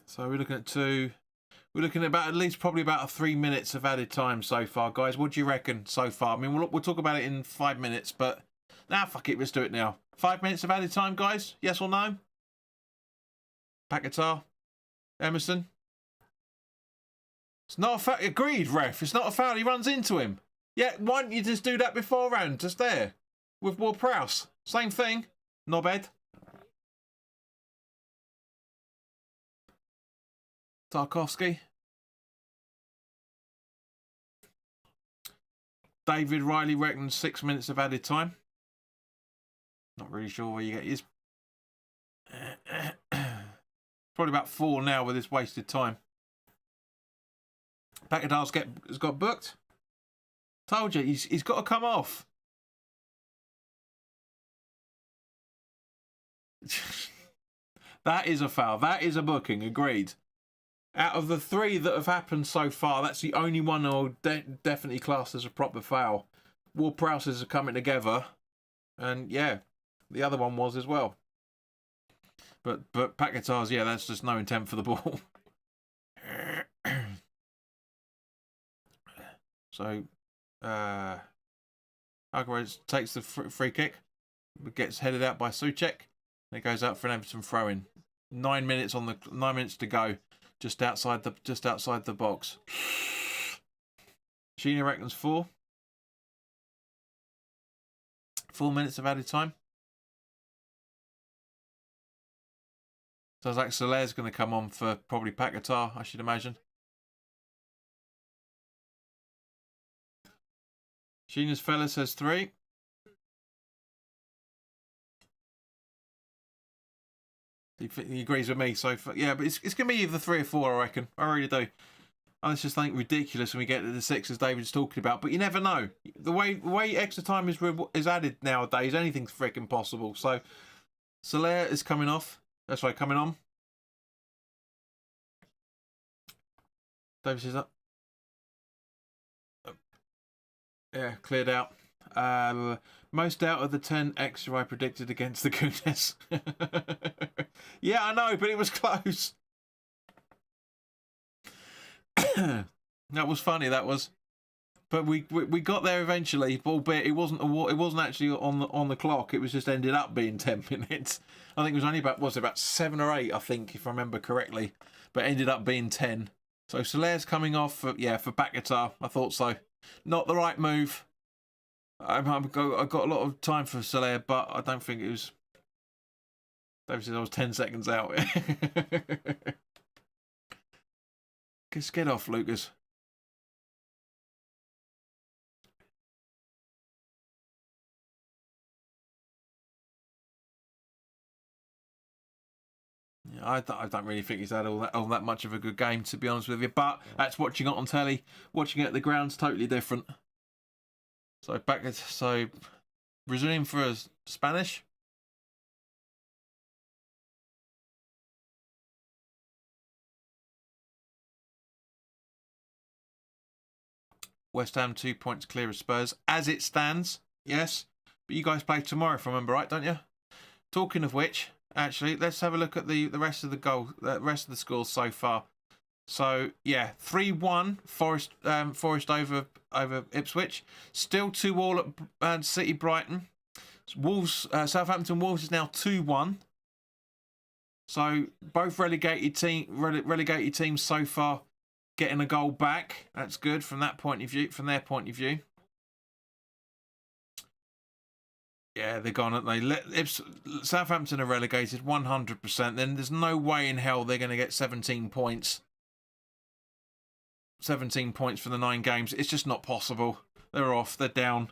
So we're looking at 2. We're looking at about at least probably about 3 minutes of added time so far, guys. What do you reckon so far? I mean, we'll talk about it in 5 minutes, but fuck it, let's do it now. 5 minutes of added time, guys. Yes or no? Paquetá, Emerson. It's not a foul. Agreed, ref. It's not a foul. He runs into him. Yeah, why don't you just do that beforehand? Just there. With Ward-Prowse. Same thing. Knobhead. Tarkovsky. David Riley reckons 6 minutes of added time. Not really sure where you get his. Probably about 4 now with this wasted time. Paquetá's has got booked. Told you, he's got to come off. That is a foul. That is a booking. Agreed. Out of the 3 that have happened so far, that's the only one I'll definitely class as a proper foul. Ward-Prowse's are coming together. And yeah, the other one was as well. But Paquetá's, yeah, that's just no intent for the ball. So, Alvarez takes the free kick, gets headed out by Souček, and it goes out for an Everton throw-in. 9 minutes to go, just outside the box. Sheena reckons 4. 4 minutes of added time. Sounds like Soler's going to come on for probably Paquetá, I should imagine. Sheena's fella says 3. He agrees with me. So, yeah, but it's going to be either 3 or 4, I reckon. I really do. And it's just something ridiculous when we get to the 6, as David's talking about. But you never know. The way extra time is added nowadays, anything's freaking possible. So, Soler is coming off. That's right, coming on. David says that. Yeah, cleared out. Most out of the 10 extra I predicted against the Goodness. Yeah, I know, but it was close. That was funny. That was, but we got there eventually. Albeit it wasn't actually on the clock. It was just ended up being 10 minutes. I think it was only about 7 or 8. I think, if I remember correctly, but ended up being 10. So Soler's coming off for Paquetá. I thought so. Not the right move. I've got a lot of time for Soler, but I don't think it was. David said I was 10 seconds out. Just get off, Lucas. Yeah, I don't really think he's had all that much of a good game, to be honest with you. But that's watching it on telly. Watching it at the ground's totally different. So Brazilian for us, Spanish. West Ham 2 points clear of Spurs as it stands. Yes, but you guys play tomorrow, if I remember right, don't you? Talking of which, actually, let's have a look at the rest of the rest of the scores so far. So yeah, 3-1 Forest over Ipswich. Still 2-2 at City Brighton. Wolves Southampton Wolves is now 2-1. So both relegated teams so far getting a goal back. That's good from that point of view. From their point of view. Yeah, they're gone, aren't they? Southampton are relegated 100%. Then there's no way in hell they're going to get 17 points. 17 points for the 9 games. It's just not possible. They're off. They're down.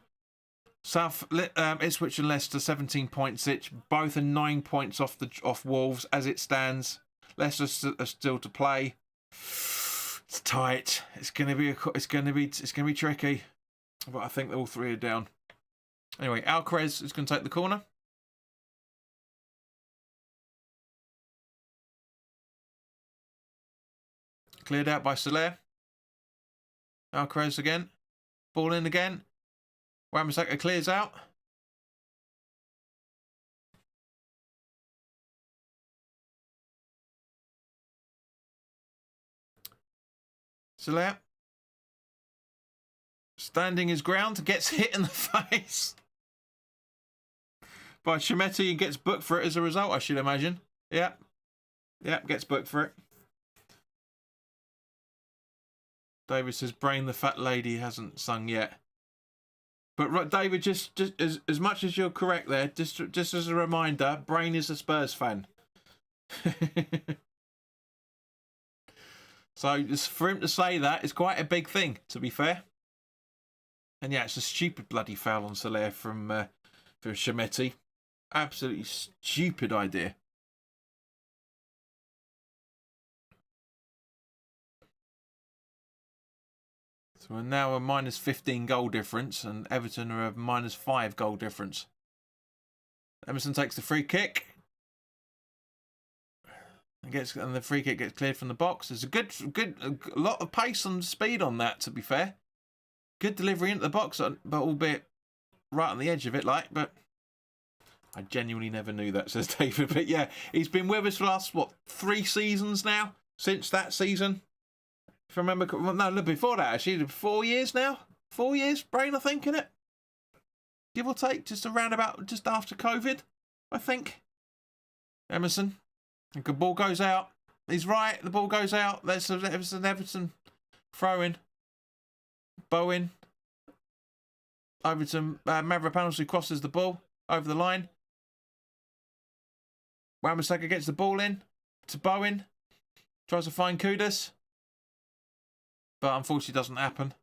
Ipswich and Leicester 17 points each. Both are 9 points off Wolves as it stands. Leicester are still to play. It's tight. It's gonna be tricky. But I think all three are down. Anyway, Alcaraz is going to take the corner. Cleared out by Soler. Alcaraz again. Ball in again. Wan-Bissaka clears out. Soler. Standing his ground. Gets hit in the face by Shemetti and gets booked for it as a result, I should imagine. Yeah. Yeah, gets booked for it. David says, Brain the fat lady hasn't sung yet. But David, just as much as you're correct there, just as a reminder, Brain is a Spurs fan. So for him to say that is quite a big thing, to be fair. And yeah, it's a stupid bloody foul on Soler from Shemetti. Absolutely stupid idea. So we're now a minus 15 goal difference, and Everton are a minus 5 goal difference. Emerson takes the free kick. And the free kick gets cleared from the box. There's a lot of pace and speed on that, to be fair. Good delivery into the box, but albeit right on the edge of it, but I genuinely never knew that, says David. But yeah, he's been with us for the last, 3 seasons now? Since that season? If I remember, no, before that, actually, 4 years now? 4 years, Brain, I think, innit? Give or take, just after COVID, I think. Emerson. The ball goes out. He's right, the ball goes out. There's an Everton throw-in. Bowen. Over to Mavropanos, who crosses the ball over the line. Wan-Bissaka gets the ball in to Bowen. Tries to find Kudus. But unfortunately doesn't happen.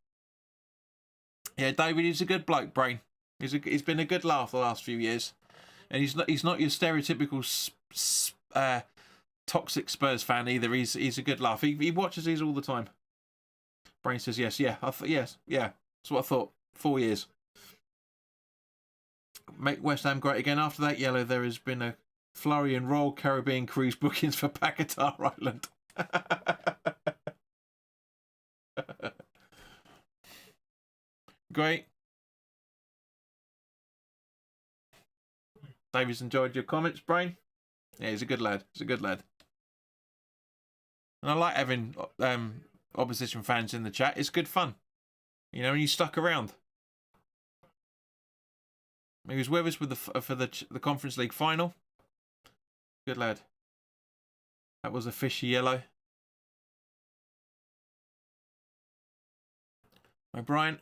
Yeah, David is a good bloke, Brain. He's been a good laugh the last few years. And he's not your stereotypical toxic Spurs fan either. He's a good laugh. He watches these all the time. Brain says yes, yeah. Yes, yeah. That's what I thought. 4 years. Make West Ham great again. After that yellow, there has been a flurry in Royal Caribbean cruise bookings for Pacatar Island. Great. David's enjoyed your comments, Brain. Yeah, he's a good lad. He's a good lad. And I like having opposition fans in the chat. It's good fun. You know, and you stuck around. He was with us with for the Conference League final. Good lad. That was a fishy yellow. O'Brien.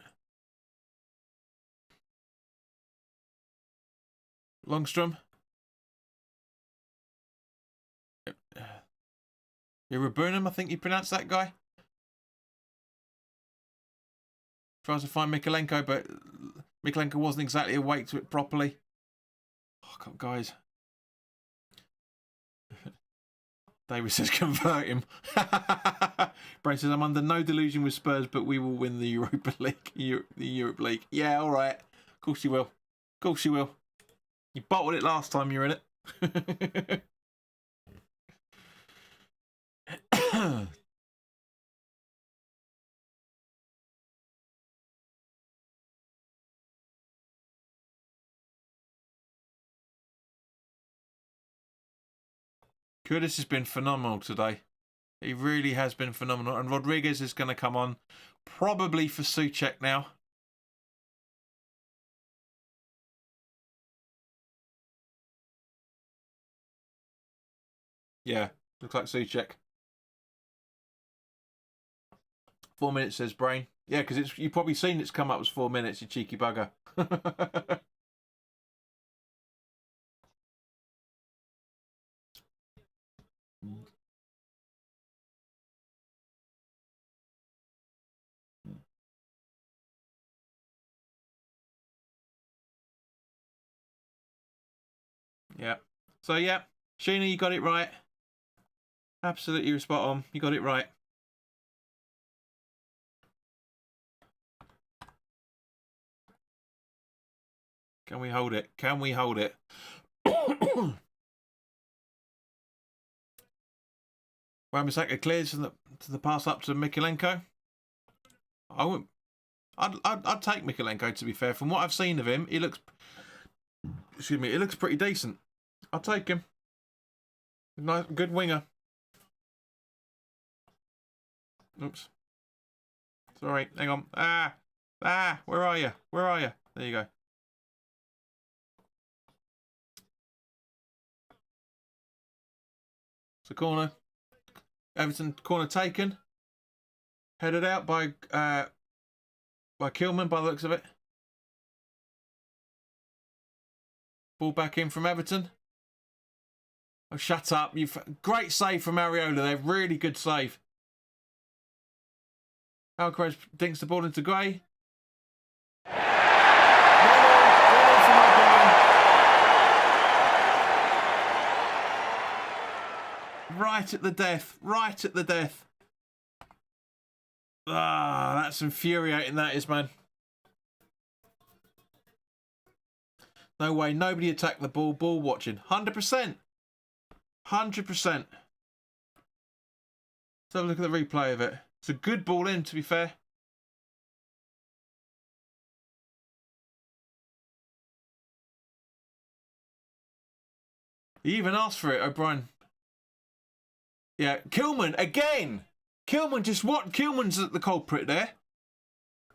Longstrom. Irabunum, I think you pronounce that guy. Tries to find Mikolenko, but Mikolenko wasn't exactly awake to it properly. Oh, God, guys. David says convert him. Brain says I'm under no delusion with Spurs, but we will win the Europa League. The Europe League. Yeah, all right. Of course you will. Of course you will. You bottled it last time you were in it. Curtis has been phenomenal today. He really has been phenomenal. And Rodriguez is going to come on probably for Souček now. Yeah, looks like Souček. 4 minutes, says Brain. Yeah, because you've probably seen it's come up as 4 minutes, you cheeky bugger. Yeah. So, yeah. Sheena, you got it right. Absolutely spot on. You got it right. Can we hold it? Can we hold it? Wan-Bissaka clears to the pass up to Mikalenko. I wouldn't. I'd take Mikalenko, to be fair. From what I've seen of him, he looks. Excuse me. He looks pretty decent. I'll take him. Nice, good winger. Oops. Sorry. Hang on. Where are you? Where are you? There you go. It's a corner. Everton corner taken. Headed out by Kilman by the looks of it. Ball back in from Everton. Oh, shut up. Great save from Areola there. Really good save. Alcaraz dinks the ball into Gray. Right at the death. Right at the death. Ah, that's infuriating, that is, man. No way. Nobody attacked the ball. Ball watching. 100%. 100%. Let's have a look at the replay of it. It's a good ball in, to be fair. He even asked for it, O'Brien. Yeah, Kilman again. Kilman's the culprit there.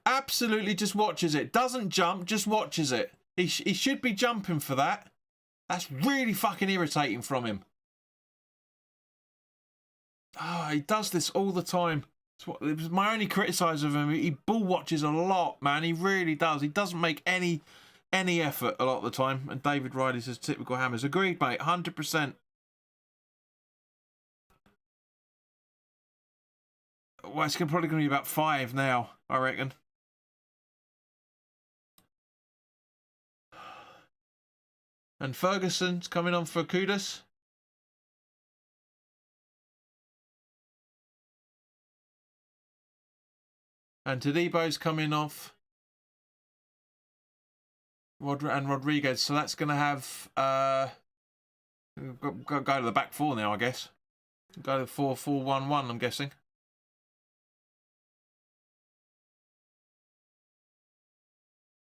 Absolutely just watches it. Doesn't jump, just watches it. He should be jumping for that. That's really fucking irritating from him. He does this all the time. It was my only criticism of him. He ball watches a lot, man. He really does. He doesn't make any effort a lot of the time. And David Riley says typical Hammers. Agreed, mate. 100%. Well, it's probably going to be about 5 now, I reckon. And Ferguson's coming on for Kudus. And Tadebo's coming off. And Rodriguez. So that's going to have... go to the back 4 now, I guess. Go to 4-4-1-1, I'm guessing.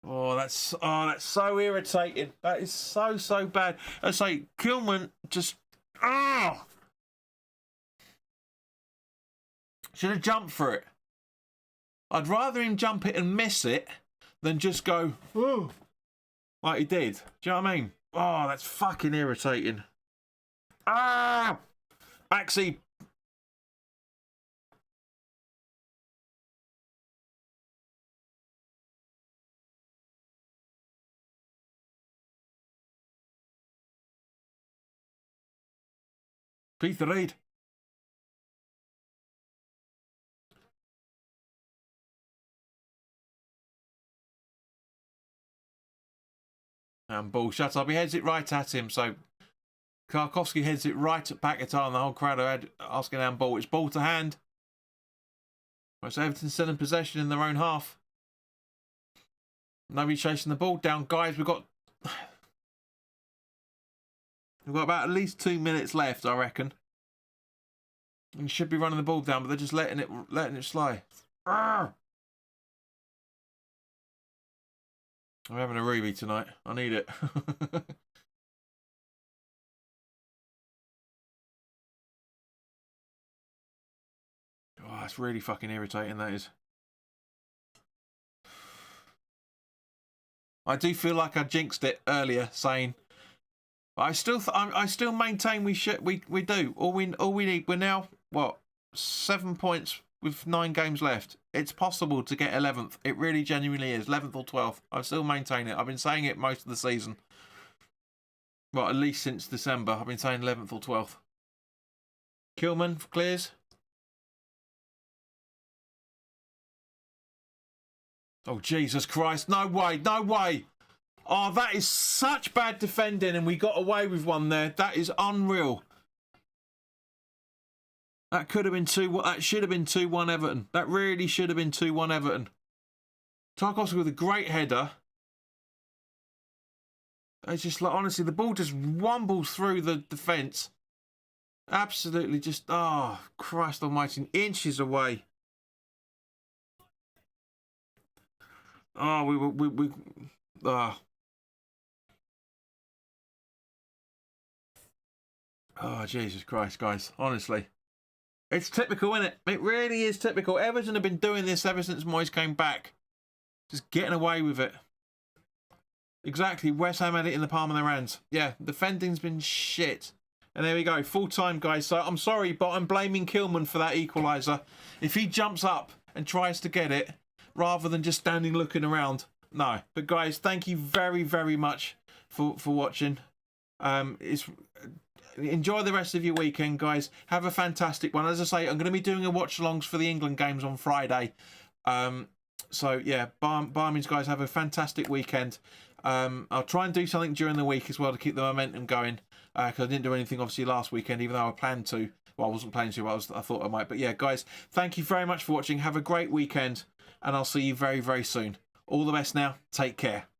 Oh, that's so irritating. That is so bad. I say Kilman just should have jumped for it. I'd rather him jump it and miss it than just go like he did. Do you know what I mean? Oh, that's fucking irritating. Maxi. Peter Reid. And ball shut up. He heads it right at him. So Karkowski heads it right at Paquetá, and the whole crowd are asking handball. It's ball to hand. Right, so Everton still in possession in their own half. Nobody chasing the ball down, guys. We've got about at least 2 minutes left, I reckon. And should be running the ball down, but they're just letting it slide. I'm having a Ruby tonight. I need it. Oh, it's really fucking irritating, that is. I do feel like I jinxed it earlier, saying I still maintain we do. All we need, we're now what, 7 points with 9 games left. It's possible to get 11th. It really genuinely is. 11th or 12th. I still maintain it. I've been saying it most of the season. Well, at least since December. I've been saying 11th or 12th. Kilman clears. Oh, Jesus Christ. No way. No way. Oh, that is such bad defending, and we got away with one there. That is unreal. That could have been 2. That should have been 2-1 Everton. That really should have been 2-1 Everton. Tarkovsky with a great header. It's just like, honestly, the ball just wumbles through the defence. Absolutely just, oh, Christ almighty, inches away. Oh, oh. Oh, Jesus Christ, guys, honestly. It's typical, isn't it? It really is typical. Everton have been doing this ever since Moyes came back. Just getting away with it. Exactly, West Ham had it in the palm of their hands. Yeah, defending's been shit. And there we go, full time, guys. So I'm sorry, but I'm blaming Kilman for that equaliser. If he jumps up and tries to get it, rather than just standing looking around, no. But guys, thank you very, very much for watching. Enjoy the rest of your weekend, guys. Have a fantastic one. As I say, I'm going to be doing a watch-alongs for the England games on Friday. So yeah, by all means, guys, have a fantastic weekend. I'll try and do something during the week as well to keep the momentum going. Because I didn't do anything obviously last weekend, even though I planned to. Well, I wasn't planning to, but I thought I might. But yeah, guys, thank you very much for watching. Have a great weekend, and I'll see you very, very soon. All the best now. Take care.